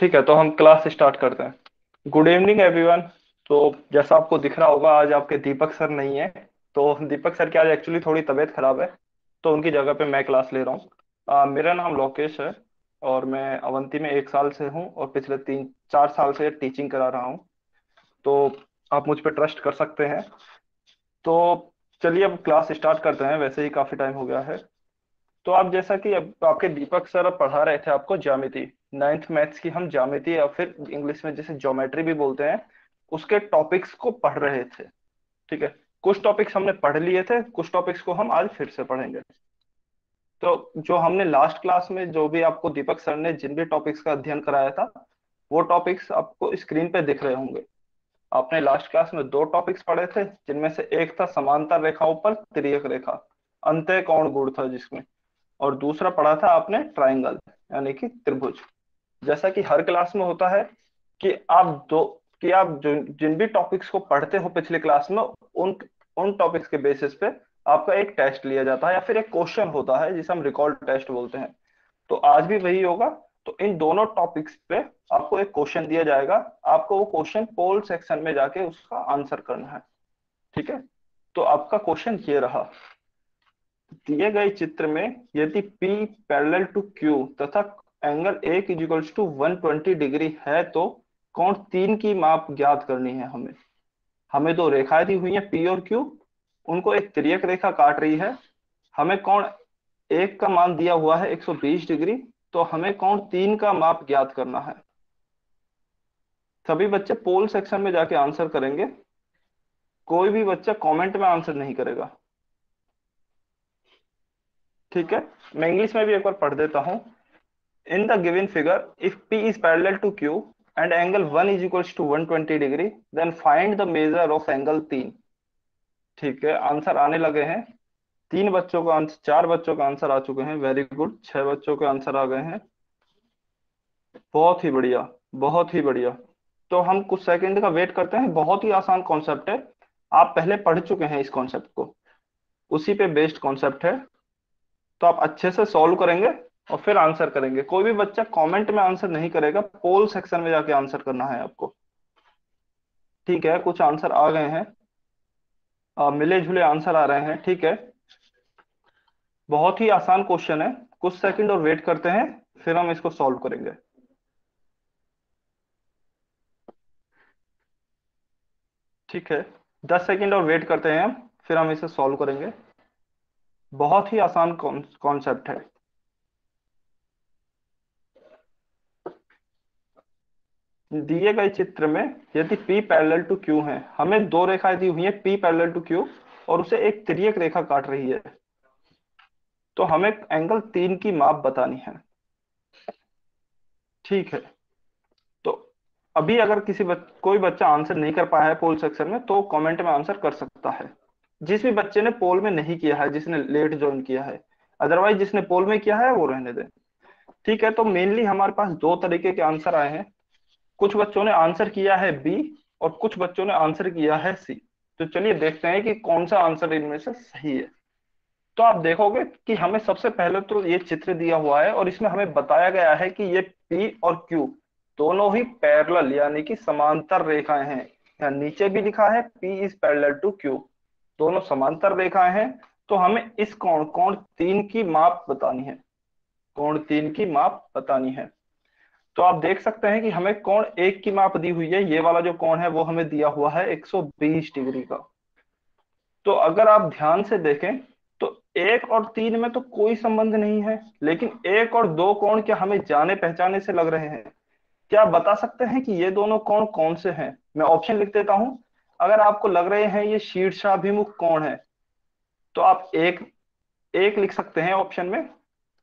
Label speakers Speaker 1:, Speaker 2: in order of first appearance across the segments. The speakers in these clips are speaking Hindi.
Speaker 1: ठीक है, तो हम क्लास स्टार्ट करते हैं। Good evening everyone. तो जैसा आपको दिख रहा होगा, आज आपके दीपक सर नहीं है। तो दीपक सर की आज एक्चुअली थोड़ी तबीयत खराब है, तो उनकी जगह पे मैं क्लास ले रहा हूँ। मेरा नाम लोकेश है, और मैं अवंती में 1 साल से हूँ और पिछले 3-4 साल से टीचिंग करा रहा हूँ। तो आप मुझ पर ट्रस्ट कर सकते हैं। तो चलिए अब क्लास स्टार्ट करते हैं, वैसे ही काफी टाइम हो गया है। तो आप जैसा कि अब आपके दीपक सर अब पढ़ा रहे थे आपको ज्यामिति, 9th मैथ्स की हम ज्यामिति या फिर इंग्लिश में जिसे ज्योमेट्री भी बोलते हैं, उसके टॉपिक्स को पढ़ रहे थे। ठीक है, कुछ टॉपिक्स हमने पढ़ लिए थे, कुछ टॉपिक्स को हम आज फिर से पढ़ेंगे। तो जो हमने लास्ट क्लास में जो भी आपको दीपक सर ने जिन भी टॉपिक्स का अध्ययन कराया था, वो टॉपिक्स आपको स्क्रीन पे दिख रहे होंगे। आपने लास्ट क्लास में 2 टॉपिक्स पढ़े थे, जिनमें से एक था समांतर रेखाओं पर तिर्यक रेखा, अंतः कोण गुण था जिसमें, और दूसरा पढ़ा था आपने ट्राइंगल, यानी कि त्रिभुज। जैसा कि हर क्लास में होता है कि आप जो जिन भी टॉपिक्स को पढ़ते हो पिछले क्लास में, उन उन टॉपिक्स के बेसिस पे आपका एक टेस्ट लिया जाता है या फिर एक क्वेश्चन होता है जिसे हम रिकॉर्ड टेस्ट बोलते हैं। तो आज भी वही होगा। तो इन दोनों टॉपिक्स पे आपको एक क्वेश्चन दिया जाएगा। आपको वो क्वेश्चन पोल सेक्शन में जाके उसका आंसर करना है। ठीक है, तो आपका क्वेश्चन ये रहा। दिए गए चित्र में यदि P पैरेलल टू Q तथा एंगल A की इक्वल्स टू 120 डिग्री है, तो कोण 3 की माप ज्ञात करनी है हमें। हमें दो रेखाएं दी हुई हैं P और Q, उनको एक तिर्यक रेखा काट रही है। हमें कोण एक का मान दिया हुआ है 120 डिग्री, तो हमें कोण 3 का माप ज्ञात करना है। सभी बच्चे पोल सेक्शन में जाके आंसर करेंगे, कोई भी बच्चा कमेंट में आंसर नहीं करेगा। ठीक है, मैं इंग्लिश में भी एक बार पढ़ देता हूँ। In the given figure, if P is parallel to Q and angle 1 is equals to 120 degree, then find the measure of angle 3। ठीक है, आंसर आने लगे हैं। 3 बच्चों का आंसर, 4 बच्चों का आंसर आ चुके हैं, वेरी गुड। 6 बच्चों के आंसर आ गए हैं, बहुत ही बढ़िया, बहुत ही बढ़िया। तो हम कुछ सेकंड का वेट करते हैं। बहुत ही आसान कॉन्सेप्ट है, आप पहले पढ़ चुके हैं इस कॉन्सेप्ट को, उसी पे बेस्ड कॉन्सेप्ट है। तो आप अच्छे से सॉल्व करेंगे और फिर आंसर करेंगे। कोई भी बच्चा कमेंट में आंसर नहीं करेगा, पोल सेक्शन में जाके आंसर करना है आपको। ठीक है, कुछ आंसर आ गए हैं, मिले जुले आंसर आ रहे हैं। ठीक है, बहुत ही आसान क्वेश्चन है। कुछ सेकंड और वेट करते हैं, फिर हम इसको सॉल्व करेंगे। ठीक है, 10 सेकंड और वेट करते हैं हम, फिर हम इसे सॉल्व करेंगे। बहुत ही आसान कॉन्सेप्ट है। दिए गए चित्र में यदि P पैरेलल टू Q है, हमें दो रेखाएं दी हुई है P पैरेलल टू Q, और उसे एक तिर्यक रेखा काट रही है। तो हमें एंगल 3 की माप बतानी है। ठीक है, तो अभी अगर कोई बच्चा आंसर नहीं कर पाया है पोल सेक्शन में, तो कमेंट में आंसर कर सकता है। जिस भी बच्चे ने पोल में नहीं किया है, जिसने लेट ज्वाइन किया है, अदरवाइज जिसने पोल में किया है वो रहने दें। ठीक है, तो मेनली हमारे पास दो तरीके के आंसर आए हैं। कुछ बच्चों ने आंसर किया है बी, और कुछ बच्चों ने आंसर किया है सी। तो चलिए देखते हैं कि कौन सा आंसर इनमें से सही है। तो आप देखोगे कि हमें सबसे पहले तो ये चित्र दिया हुआ है, और इसमें हमें बताया गया है कि ये P और Q दोनों ही पैरेलल यानी कि समांतर रेखाएं हैं। यहाँ नीचे भी लिखा है P is parallel to Q, दोनों समांतर रेखाएं हैं। तो हमें इस कोण कोण 3 की माप बतानी है, कोण 3 की माप बतानी है। तो आप देख सकते हैं कि हमें कोण 1 की माप दी हुई है। ये वाला जो कोण है वो हमें दिया हुआ है 120 डिग्री का। तो अगर आप ध्यान से देखें, तो 1 और 3 में तो कोई संबंध नहीं है, लेकिन 1 और 2 कोण क्या हमें जाने पहचाने से लग रहे हैं। क्या आप बता सकते हैं कि ये दोनों कोण कौन से हैं? मैं ऑप्शन लिख देता हूं। अगर आपको लग रहे हैं ये शीर्षाभिमुख कोण है, तो आप एक एक लिख सकते हैं ऑप्शन में।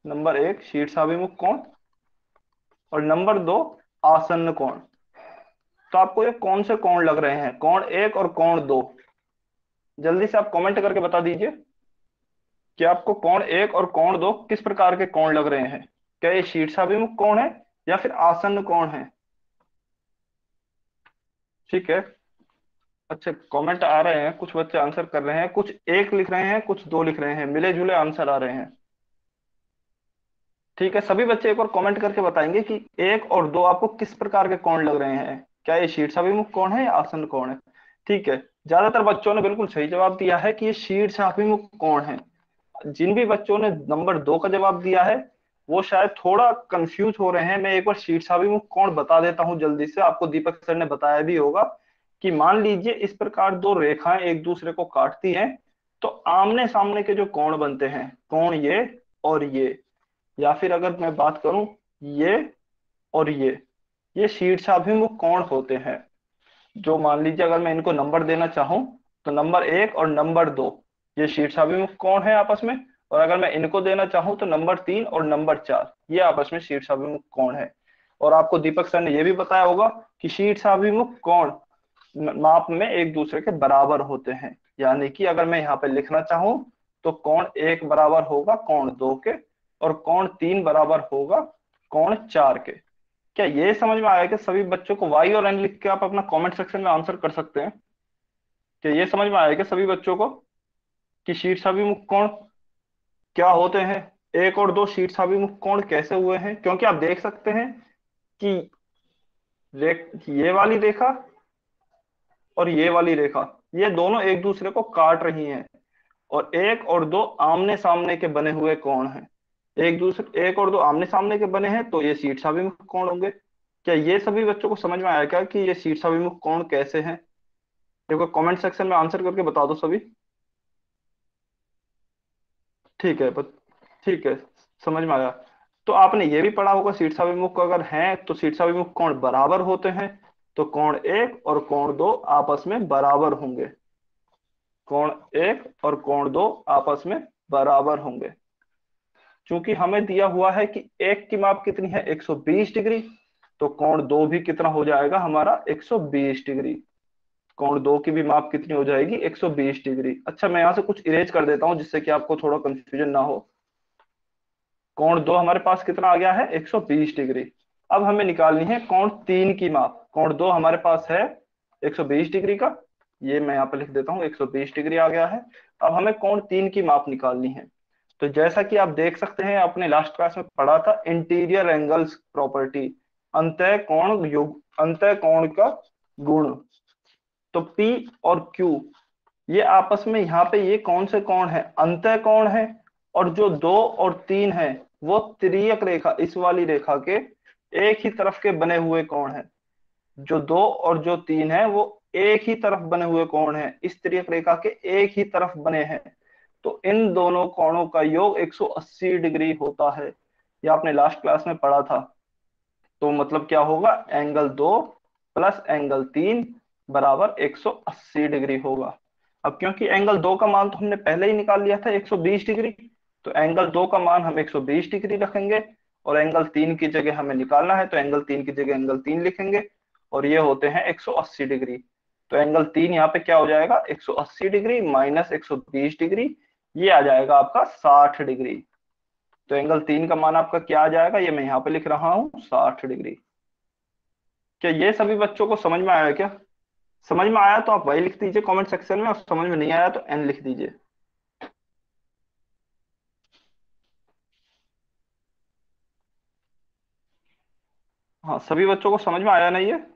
Speaker 1: नंबर 1 शीर्षाभिमुख कोण, और नंबर 2 आसन्न कोण। तो आपको ये कौन से कोण लग रहे हैं, कोण 1 और कोण 2? जल्दी से आप कमेंट करके बता दीजिए कि आपको कोण 1 और कोण 2 किस प्रकार के कोण लग रहे हैं। क्या ये शीर्षाभिमुख कोण है या फिर आसन्न कोण है? ठीक है, अच्छा कमेंट आ रहे हैं, कुछ बच्चे आंसर कर रहे हैं, कुछ एक लिख रहे हैं, कुछ दो लिख रहे हैं, मिले जुले आंसर आ रहे हैं। ठीक है, सभी बच्चे एक बार कमेंट करके बताएंगे कि एक और दो आपको किस प्रकार के कोण लग रहे हैं। क्या ये शीर्षाभिमुख कोण है या आसन कोण है? ठीक है, ज्यादातर बच्चों ने बिल्कुल सही जवाब दिया है कि ये शीर्षाभिमुख कोण है। जिन भी बच्चों ने नंबर दो का जवाब दिया है वो शायद थोड़ा कंफ्यूज हो रहे हैं। मैं एक बार शीर्षाभिमुख कोण बता देता हूँ जल्दी से, आपको दीपक सर ने बताया भी होगा कि मान लीजिए इस प्रकार दो रेखाएं एक दूसरे को काटती हैं, तो आमने सामने के जो कोण बनते हैं, कोण ये और या फिर अगर मैं बात करूं ये और ये शीर्षाभिमुख कोण होते हैं। जो मान लीजिए अगर मैं इनको नंबर देना चाहूं तो नंबर एक और नंबर दो ये शीर्षाभिमुख कोण है आपस में। और अगर मैं इनको देना चाहूं तो नंबर तीन और नंबर चार ये आपस में शीर्षाभिमुख कोण है। और आपको दीपक सर ने यह भी बताया होगा कि शीर्षाभिमुख कोण माप में एक दूसरे के बराबर होते हैं। यानी कि अगर मैं यहाँ पे लिखना चाहूं तो कोण एक बराबर होगा कोण दो के, और कोण तीन बराबर होगा कोण चार के। क्या ये समझ में आया कि सभी बच्चों को वाई और एन लिख के आप अपना कमेंट सेक्शन में आंसर कर सकते हैं? क्या ये समझ में आया कि सभी बच्चों को कि शीर्षाभिमुख कोण क्या होते हैं, एक और दो शीर्षाभिमुख कोण कैसे हुए हैं? क्योंकि आप देख सकते हैं कि ये वाली रेखा और ये वाली रेखा ये दोनों एक दूसरे को काट रही हैं, और एक और दो आमने सामने के बने हुए कोण हैं। एक और दो आमने सामने के बने हैं तो ये शीर्षाभिमुख कोण होंगे। क्या ये सभी बच्चों को समझ में आया क्या कि ये शीर्षाभिमुख कोण कैसे हैं? देखो कमेंट सेक्शन में आंसर करके बता दो सभी। ठीक है, ठीक है, समझ में आया। तो आपने ये भी पढ़ा होगा शीर्षाभिमुख अगर हैं तो शीर्षाभिमुख कोण बराबर होते हैं। तो कोण एक और कोण दो आपस में बराबर होंगे। कोण एक और कोण दो आपस में बराबर होंगे। चूंकि हमें दिया हुआ है कि एक की माप कितनी है 120 डिग्री, तो कोण दो भी कितना हो जाएगा हमारा 120 डिग्री। कोण दो की भी माप कितनी हो जाएगी 120 डिग्री। अच्छा, मैं यहाँ से कुछ इरेज कर देता हूँ जिससे कि आपको थोड़ा कंफ्यूजन ना हो। कोण दो हमारे पास कितना आ गया है 120 डिग्री। अब हमें निकालनी है कोण तीन की माप। कोण दो हमारे पास है 120 डिग्री का, ये मैं यहाँ पे लिख देता हूँ 120 डिग्री आ गया है। अब हमें कोण तीन की माप निकालनी है। तो जैसा कि आप देख सकते हैं आपने लास्ट क्लास में पढ़ा था इंटीरियर एंगल्स प्रॉपर्टी, अंतः कोण का गुण। तो P और Q ये आपस में यहाँ पे ये कौन से कोण है, अंतः कोण है। और जो दो और तीन है वो तिर्यक रेखा, इस वाली रेखा के एक ही तरफ के बने हुए कोण है। जो दो और जो तीन है वो एक ही तरफ बने हुए कोण है, इस तिर्यक रेखा के एक ही तरफ बने हैं। तो इन दोनों कोणों का योग 180 डिग्री होता है। ये आपने लास्ट क्लास में पढ़ा था। तो मतलब क्या होगा, एंगल दो प्लस एंगल तीन बराबर 180 डिग्री होगा। अब क्योंकि एंगल दो का मान तो हमने पहले ही निकाल लिया था 120 डिग्री, तो एंगल दो का मान हम 120 डिग्री रखेंगे। और एंगल तीन की जगह हमें निकालना है तो एंगल तीन की जगह एंगल तीन लिखेंगे। और ये होते हैं 180 डिग्री। तो एंगल तीन यहाँ पे क्या हो जाएगा, 180 डिग्री माइनस 120 डिग्री, ये आ जाएगा आपका 60 डिग्री। तो एंगल तीन का मान आपका क्या आ जाएगा, ये मैं यहाँ पे लिख रहा हूँ 60 डिग्री। क्या ये सभी बच्चों को समझ में आया क्या? समझ में आया तो आप वही लिख दीजिए कमेंट सेक्शन में, और समझ में नहीं आया तो एन लिख दीजिए। हाँ, सभी बच्चों को समझ में आया नहीं है?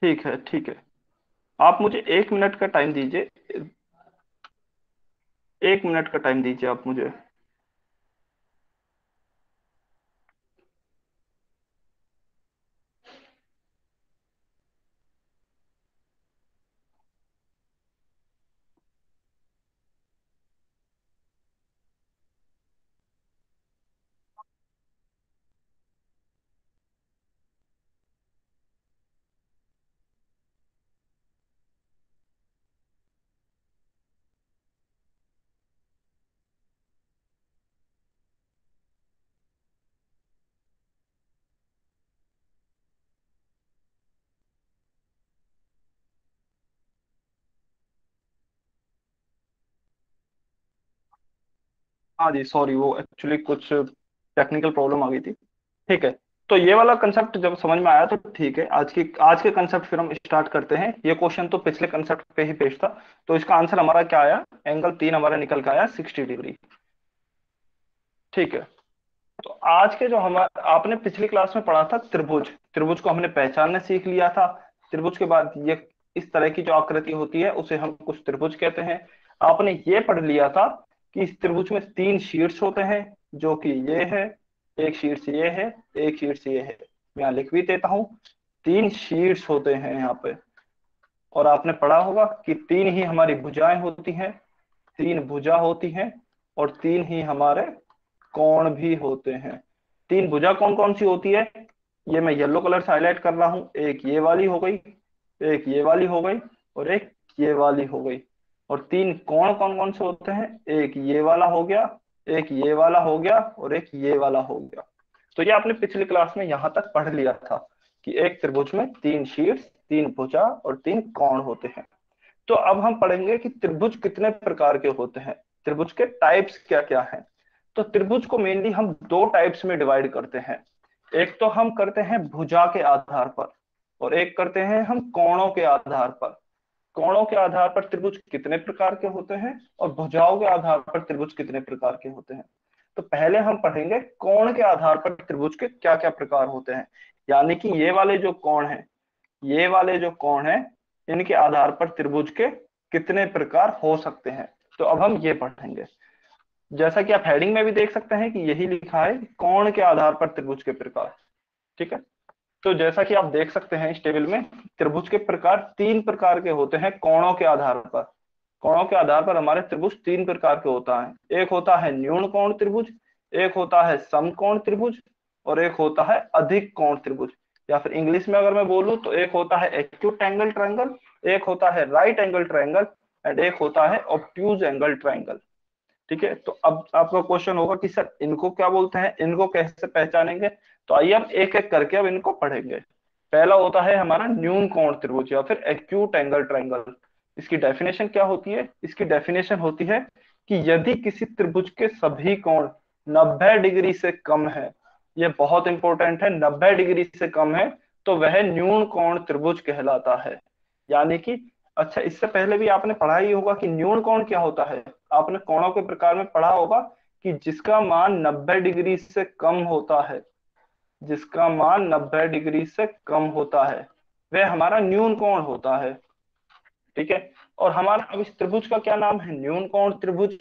Speaker 1: ठीक है, ठीक है, आप मुझे 1 मिनट का टाइम दीजिए। 1 मिनट का टाइम दीजिए आप मुझे। हाँ जी, सॉरी, वो एक्चुअली कुछ टेक्निकल प्रॉब्लम आ गई थी। ठीक है, तो ये वाला कंसेप्ट जब समझ में आया तो ठीक है, आज के कंसेप्ट फिर हम स्टार्ट करते हैं। ये क्वेश्चन तो पिछले कंसेप्ट पे ही पेश था। तो इसका आंसर हमारा क्या आया, एंगल 3 हमारा निकल के आया 60 डिग्री। ठीक है। तो आज के जो हमारा आपने पिछली क्लास में पढ़ा था त्रिभुज, त्रिभुज को हमने पहचानना सीख लिया था। त्रिभुज के बाद ये इस तरह की जो आकृति होती है उसे हम कुछ त्रिभुज कहते हैं। आपने ये पढ़ लिया था कि इस त्रिभुज में 3 शीर्ष होते हैं, जो कि ये है, एक शीर्ष ये है, एक शीर्ष ये है। मैं यहाँ लिख भी देता हूँ, 3 शीर्ष होते हैं यहाँ पे। और आपने पढ़ा होगा कि 3 ही हमारी भुजाएं होती हैं, 3 भुजा होती हैं, और 3 ही हमारे कोण भी होते हैं। 3 भुजा कौन कौन सी होती है, ये मैं येलो कलर से हाईलाइट कर रहा हूं। एक ये वाली हो गई, एक ये वाली हो गई, और एक ये वाली हो गई। और 3 कोण कौन कौन से होते हैं, एक ये वाला हो गया, एक ये वाला हो गया, और एक ये वाला हो गया। तो ये आपने पिछली क्लास में यहां तक पढ़ लिया था कि एक त्रिभुज में 3 शीर्ष, 3 भुजा और 3 कोण होते हैं। तो अब हम पढ़ेंगे कि त्रिभुज कितने प्रकार के होते हैं, त्रिभुज के टाइप्स क्या क्या हैं। तो त्रिभुज को मेनली हम 2 टाइप्स में डिवाइड करते हैं। एक तो हम करते हैं भुजा के आधार पर, और एक करते हैं हम कोणों के आधार पर। कोणों के आधार पर त्रिभुज कितने प्रकार के होते हैं, और भुजाओं के आधार पर त्रिभुज कितने प्रकार के होते हैं। तो पहले हम पढ़ेंगे कोण के आधार पर त्रिभुज के क्या क्या प्रकार होते हैं, यानी कि ये वाले जो कोण हैं, ये वाले जो कोण हैं, इनके आधार पर त्रिभुज के कितने प्रकार हो सकते हैं। तो अब हम ये पढ़ेंगे। जैसा कि आप हेडिंग में भी देख सकते हैं कि यही लिखा है, कोण के आधार पर त्रिभुज के प्रकार। ठीक है। तो जैसा कि आप देख सकते हैं इस टेबल में, त्रिभुज के प्रकार 3 प्रकार के होते हैं कोणों के आधार पर। कोणों के आधार पर हमारे त्रिभुज 3 प्रकार के होता है। एक होता है न्यून कोण त्रिभुज, एक होता है समकोण त्रिभुज, और एक होता है अधिक कोण त्रिभुज। या फिर इंग्लिश में अगर मैं बोलूं तो एक होता है एक्यूट एंगल ट्रायंगल, एक होता है राइट एंगल ट्रायंगल, एंड एक होता है ऑब्ट्यूज एंगल ट्रायंगल। ठीक है। तो अब आपका क्वेश्चन होगा कि सर इनको क्या बोलते हैं, इनको कैसे पहचानेंगे। तो आइए हम एक एक करके अब इनको पढ़ेंगे। पहला होता है हमारा न्यून कोण त्रिभुज या फिर एक्यूट एंगल ट्रायंगल। इसकी डेफिनेशन क्या होती है, इसकी डेफिनेशन होती है कि यदि किसी त्रिभुज के सभी कोण 90 डिग्री से कम है, ये बहुत इंपॉर्टेंट है, 90 डिग्री से कम है, तो वह न्यून कोण त्रिभुज कहलाता है। यानी कि अच्छा, इससे पहले भी आपने पढ़ा ही होगा कि न्यून कोण क्या होता है। आपने कोणों के प्रकार में पढ़ा होगा कि जिसका मान 90 डिग्री से कम होता है, जिसका मान 90 डिग्री से कम होता है, वह हमारा न्यून कोण होता है। ठीक है। और हमारा अब इस त्रिभुज का क्या नाम है, न्यून कोण त्रिभुज।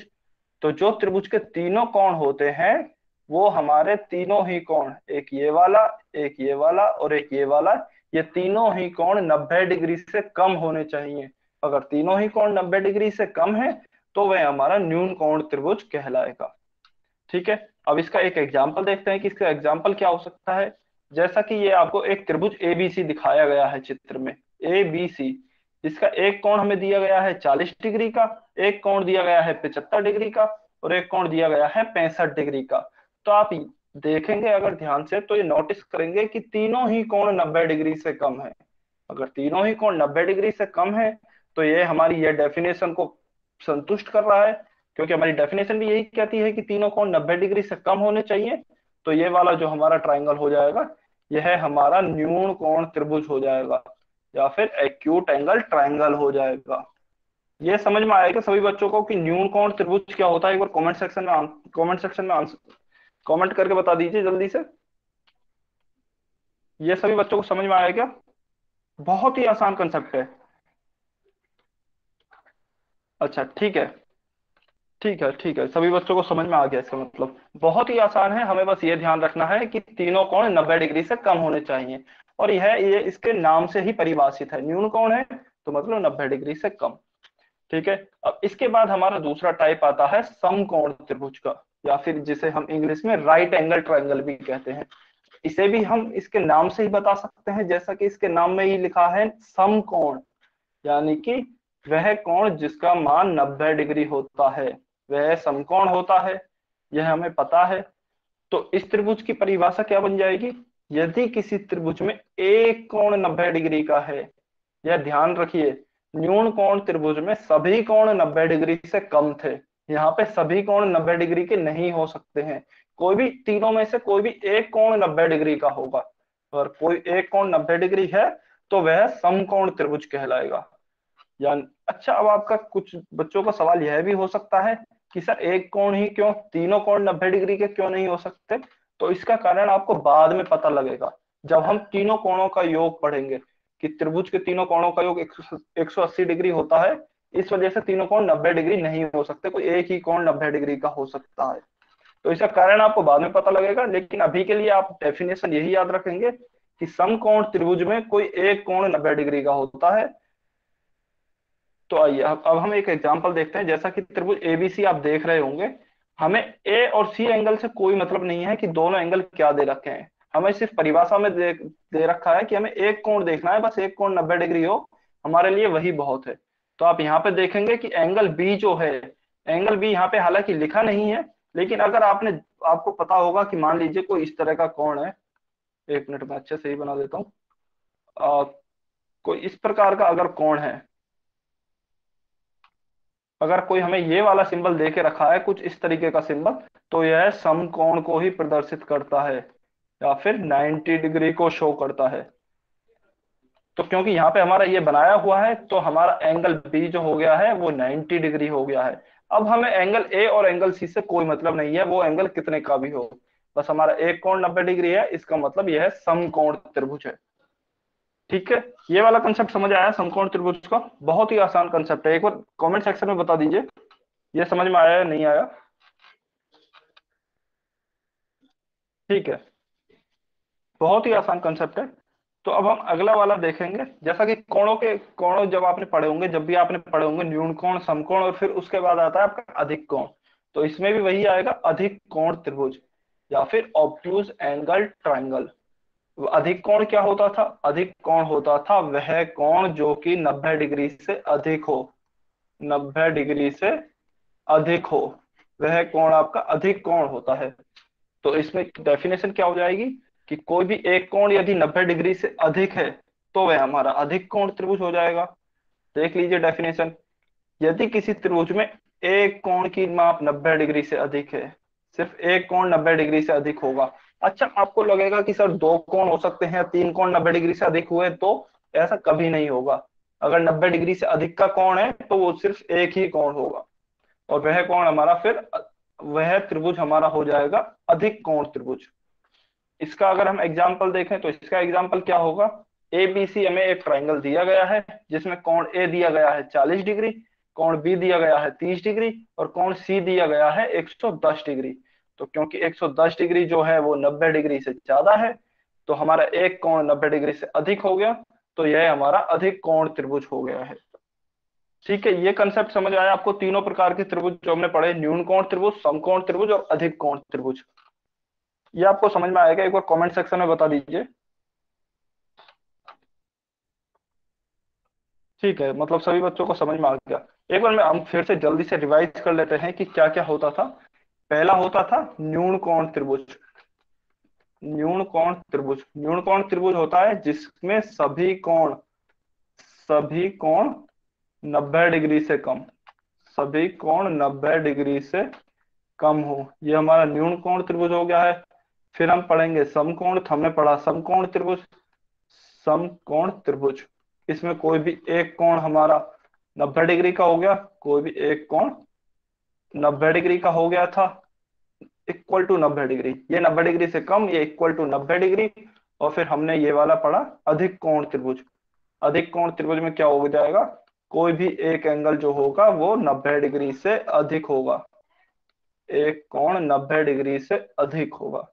Speaker 1: तो जो त्रिभुज के तीनों कोण होते हैं, वो हमारे तीनों ही कोण, एक ये वाला, एक ये वाला और एक ये वाला, ये तीनों ही कोण 90 डिग्री से कम होने चाहिए। अगर तीनों ही कोण 90 डिग्री से कम है तो वह हमारा न्यून कोण त्रिभुज कहलाएगा। ठीक है। अब इसका एक एग्जाम्पल देखते हैं कि इसका एग्जाम्पल क्या हो सकता है। जैसा कि ये आपको एक त्रिभुज एबीसी दिखाया गया है चित्र में, एबीसी, जिसका एक कोण हमें दिया गया है 40 डिग्री का, एक कोण दिया गया है 75 डिग्री का, और एक कोण दिया गया है 65 डिग्री का। तो आप देखेंगे अगर ध्यान से तो ये नोटिस करेंगे कि तीनों ही कोण 90 डिग्री से कम है। अगर तीनों ही कोण 90 डिग्री से कम है तो ये हमारी ये डेफिनेशन को संतुष्ट कर रहा है, क्योंकि हमारी डेफिनेशन भी यही कहती है कि तीनों कोण 90 डिग्री से कम होने चाहिए। तो ये वाला जो हमारा ट्राइंगल हो जाएगा, यह हमारा न्यून कोण त्रिभुज हो जाएगा, या फिर एक्यूट एंगल ट्राइंगल हो जाएगा। ये समझ में आएगा सभी बच्चों को कि न्यून कोण त्रिभुज क्या होता है। एक बार कमेंट सेक्शन में कमेंट करके बता दीजिए जल्दी से। ये सभी बच्चों को समझ में आएगा, बहुत ही आसान कंसेप्ट है। अच्छा ठीक है, ठीक है, ठीक है, सभी बच्चों को समझ में आ गया। इसका मतलब बहुत ही आसान है, हमें बस ये ध्यान रखना है कि तीनों कोण 90 डिग्री से कम होने चाहिए। और यह ये इसके नाम से ही परिभाषित है, न्यून कोण है तो मतलब 90 डिग्री से कम। ठीक है। अब इसके बाद हमारा दूसरा टाइप आता है समकोण त्रिभुज का, या फिर जिसे हम इंग्लिश में राइट एंगल ट्रायंगल भी कहते हैं। इसे भी हम इसके नाम से ही बता सकते हैं, जैसा कि इसके नाम में ही लिखा है समकोण, यानी कि वह कोण जिसका मान 90 डिग्री होता है वह समकोण होता है, यह हमें पता है। तो इस त्रिभुज की परिभाषा क्या बन जाएगी, यदि किसी त्रिभुज में एक कोण 90 डिग्री का है, यह ध्यान रखिए, न्यून कोण त्रिभुज में सभी कोण 90 डिग्री से कम थे। यहाँ पे सभी कोण 90 डिग्री के नहीं हो सकते हैं, कोई भी तीनों में से कोई भी एक कोण 90 डिग्री का होगा। अगर कोई एक कोण 90 डिग्री है तो वह समकोण त्रिभुज कहलाएगा। या अच्छा, अब आपका कुछ बच्चों का सवाल यह भी हो सकता है कि सर एक कोण ही क्यों, तीनों कोण 90 डिग्री के क्यों नहीं हो सकते? तो इसका कारण आपको बाद में पता लगेगा जब हम तीनों कोणों का योग पढ़ेंगे, कि त्रिभुज के तीनों कोणों का योग 180 डिग्री होता है। इस वजह से तीनों कोण 90 डिग्री नहीं हो सकते, कोई एक ही कोण 90 डिग्री का हो सकता है। तो इसका कारण आपको बाद में पता लगेगा, लेकिन अभी के लिए आप डेफिनेशन यही याद रखेंगे कि समकोण त्रिभुज में कोई एक कोण 90 डिग्री का होता है। तो आइए अब हम एक एग्जांपल देखते हैं। जैसा कि त्रिभुज एबीसी आप देख रहे होंगे, हमें ए और सी एंगल से कोई मतलब नहीं है कि दोनों एंगल क्या दे रखे हैं। हमें सिर्फ परिभाषा में दे रखा है कि हमें एक कोण देखना है, बस एक कोण 90 डिग्री हो, हमारे लिए वही बहुत है। तो आप यहाँ पे देखेंगे कि एंगल बी जो है, एंगल बी यहाँ पे हालांकि लिखा नहीं है, लेकिन अगर आपको पता होगा कि मान लीजिए कोई इस तरह का कोण है। एक मिनट में अच्छे से ही बना देता हूँ। कोई इस प्रकार का अगर कोण है, अगर कोई हमें ये वाला सिंबल दे के रखा है, कुछ इस तरीके का सिंबल, तो यह समकोण को ही प्रदर्शित करता है या फिर 90 डिग्री को शो करता है। तो क्योंकि यहाँ पे हमारा ये बनाया हुआ है, तो हमारा एंगल बी जो हो गया है वो 90 डिग्री हो गया है। अब हमें एंगल ए और एंगल सी से कोई मतलब नहीं है, वो एंगल कितने का भी हो, बस हमारा एक कोण 90 डिग्री है, इसका मतलब यह है समकोण त्रिभुज है। ठीक है, ये वाला कंसेप्ट समझ आया समकोण त्रिभुज का? बहुत ही आसान कंसेप्ट है, एक बार कमेंट सेक्शन में बता दीजिए ये समझ में आया या नहीं आया। ठीक है, बहुत ही आसान कंसेप्ट है। तो अब हम अगला वाला देखेंगे। जैसा कि कोणों जब आपने पढ़े होंगे, जब भी आपने पढ़े होंगे न्यून कोण, समकोण, और फिर उसके बाद आता है आपका अधिक कोण। तो इसमें भी वही आएगा, अधिक कोण त्रिभुज या फिर ऑब्ट्यूज एंगल ट्रायंगल। अधिक कोण क्या होता था? अधिक कोण होता था वह कोण जो कि 90 डिग्री से अधिक हो। 90 डिग्री से अधिक हो, वह कोण आपका अधिक कोण होता है। तो इसमें डेफिनेशन क्या हो जाएगी कि कोई भी एक कोण यदि 90 डिग्री से अधिक है तो वह हमारा अधिक कोण त्रिभुज हो जाएगा। देख लीजिए डेफिनेशन। यदि किसी त्रिभुज में एक कोण की माप 90 डिग्री से अधिक है, सिर्फ एक कोण 90 डिग्री से अधिक होगा। अच्छा, आपको लगेगा कि सर दो कोण हो सकते हैं, तीन कोण 90 डिग्री से अधिक हुए, तो ऐसा कभी नहीं होगा। अगर 90 डिग्री से अधिक का कोण है तो वो सिर्फ एक ही कोण होगा, और वह कोण हमारा फिर वह त्रिभुज हमारा हो जाएगा अधिक कोण त्रिभुज। इसका अगर हम एग्जाम्पल देखें तो इसका एग्जाम्पल क्या होगा? ए बी सी हमें एक ट्राइंगल दिया गया है, जिसमें कोण ए दिया गया है 40 डिग्री, कोण बी दिया गया है 30 डिग्री, और कोण सी दिया गया है 110 डिग्री। तो क्योंकि 110 डिग्री जो है वो 90 डिग्री से ज्यादा है, तो हमारा एक कोण 90 डिग्री से अधिक हो गया, तो यह हमारा अधिक कोण त्रिभुज हो गया है। ठीक है, ये कंसेप्ट समझ आया आपको? तीनों प्रकार के त्रिभुज जो हमने पढ़े, न्यून कोण त्रिभुज, समकोण त्रिभुज और अधिक कोण त्रिभुज, ये आपको समझ में आएगा? एक बार कमेंट सेक्शन में बता दीजिए। ठीक है, मतलब सभी बच्चों को समझ में आ गया। एक बार मैं हम फिर से जल्दी से रिवाइज कर लेते हैं कि क्या क्या होता था। पहला होता था न्यून कोण त्रिभुज। न्यून कोण त्रिभुज, न्यून कोण त्रिभुज होता है जिसमें सभी कोण 90 डिग्री से कम, सभी कोण 90 डिग्री से कम हो, ये हमारा न्यून कोण त्रिभुज हो गया है। फिर हम पढ़ेंगे समकोण, हमने पढ़ा समकोण त्रिभुज। समकोण त्रिभुज, इसमें कोई भी एक कोण हमारा 90 डिग्री का हो गया, कोई भी एक कोण 90 डिग्री का हो गया था, इक्वल टू 90 डिग्री, ये 90 डिग्री से कम, ये इक्वल टू 90 डिग्री। और फिर हमने ये वाला पढ़ा अधिक कोण त्रिभुज। अधिक कोण त्रिभुज में क्या हो जाएगा? कोई भी एक एंगल जो होगा वो 90 डिग्री से अधिक होगा, एक कोण 90 डिग्री से अधिक होगा।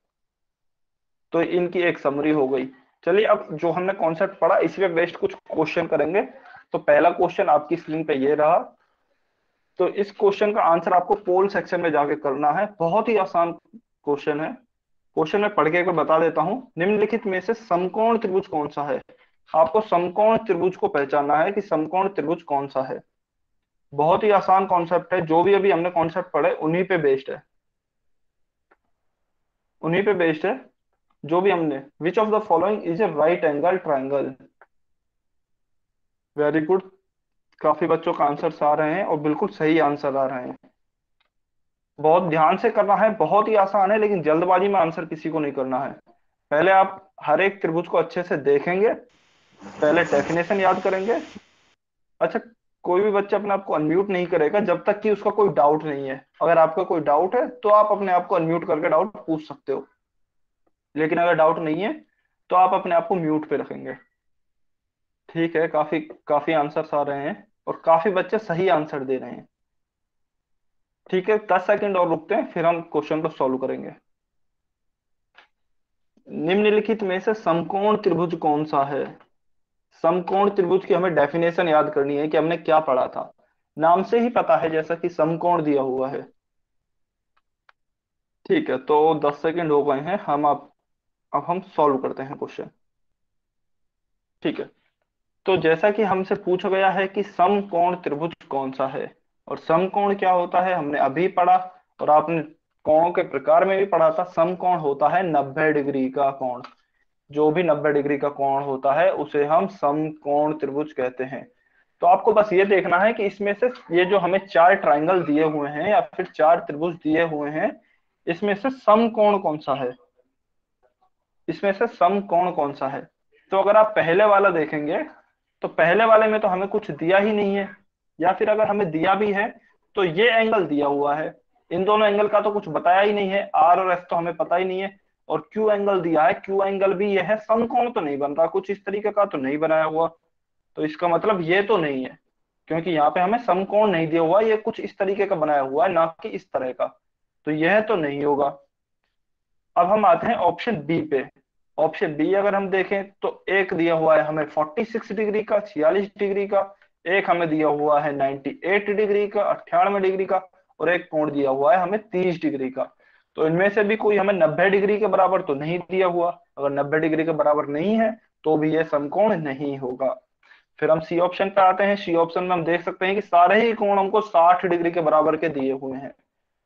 Speaker 1: तो इनकी एक समरी हो गई। चलिए, अब जो हमने कॉन्सेप्ट पढ़ा इसी पे बेस्ड कुछ क्वेश्चन करेंगे। तो पहला क्वेश्चन आपकी स्क्रीन पे ये रहा। तो इस क्वेश्चन का आंसर आपको पोल सेक्शन में जाके करना है, बहुत ही आसान क्वेश्चन है। क्वेश्चन में पढ़ के एक बार बता देता हूं। निम्नलिखित में से समकोण त्रिभुज कौन सा है? आपको समकोण त्रिभुज को पहचानना है कि समकोण त्रिभुज कौन सा है। बहुत ही आसान कॉन्सेप्ट है, जो भी अभी हमने कॉन्सेप्ट पढ़े उन्हीं पे बेस्ड है, उन्हीं पे बेस्ड है जो भी हमने। Which of the following is a right angle triangle? Very good, काफी बच्चों का आंसर आ रहे हैं और बिल्कुल सही आंसर आ रहे हैं। बहुत ध्यान से करना है, बहुत ही आसान है, लेकिन जल्दबाजी में आंसर किसी को नहीं करना है। पहले आप हर एक त्रिभुज को अच्छे से देखेंगे, पहले डेफिनेशन याद करेंगे। अच्छा, कोई भी बच्चा अपने आप को अनम्यूट नहीं करेगा जब तक कि उसका कोई डाउट नहीं है। अगर आपका कोई डाउट है तो आप अपने आप को अनम्यूट करके डाउट पूछ सकते हो, लेकिन अगर डाउट नहीं है तो आप अपने आप को म्यूट पे रखेंगे। ठीक है, काफी काफी आंसर्स आ रहे हैं और काफी बच्चे सही आंसर दे रहे हैं। ठीक है, 10 सेकंड और रुकते हैं, फिर हम क्वेश्चन को सॉल्व करेंगे। निम्नलिखित में से समकोण त्रिभुज कौन सा है? समकोण त्रिभुज की हमें डेफिनेशन याद करनी है कि हमने क्या पढ़ा था। नाम से ही पता है जैसा कि समकोण दिया हुआ है। ठीक है, तो 10 सेकंड हो गए हैं, अब हम सॉल्व करते हैं क्वेश्चन। ठीक है, तो जैसा कि हमसे पूछा गया है कि समकोण त्रिभुज कौन सा है, और समकोण क्या होता है हमने अभी पढ़ा, और आपने कोणों के प्रकार में भी पढ़ा था। समकोण होता है 90 डिग्री का कोण। जो भी 90 डिग्री का कोण होता है उसे हम समकोण त्रिभुज कहते हैं। तो आपको बस ये देखना है कि इसमें से ये जो हमें चार ट्रायंगल दिए हुए हैं या फिर चार त्रिभुज दिए हुए हैं, इसमें से समकोण कौन सा है, इसमें से समकोण कौन सा है। तो अगर आप पहले वाला देखेंगे तो पहले वाले में तो हमें कुछ दिया ही नहीं है, या फिर अगर हमें दिया भी है तो ये एंगल दिया हुआ है। इन दोनों एंगल का तो कुछ बताया ही नहीं है, आर और एस तो हमें पता ही नहीं है। और क्यू एंगल दिया है, क्यू एंगल भी यह है, समकोण तो नहीं बन रहा, कुछ इस तरीके का तो नहीं बनाया हुआ। तो इसका मतलब ये तो नहीं है, क्योंकि यहाँ पे हमें समकोण नहीं दिया हुआ, ये कुछ इस तरीके का बनाया हुआ है, ना कि इस तरह का। तो यह तो नहीं होगा। अब हम आते हैं ऑप्शन बी पे। ऑप्शन बी अगर हम देखें तो एक दिया हुआ है हमें 46 डिग्री का, 46 डिग्री का। एक हमें दिया हुआ है 98 डिग्री का, 98 डिग्री का। और एक कोण दिया हुआ है हमें 30 डिग्री का। तो इनमें से भी कोई हमें 90 डिग्री के बराबर तो नहीं दिया हुआ। अगर 90 डिग्री के बराबर नहीं है तो भी ये समकोण नहीं होगा। फिर हम सी ऑप्शन पे आते हैं। सी ऑप्शन में हम देख सकते हैं कि सारे ही कोण हमको 60 डिग्री के बराबर के दिए हुए हैं।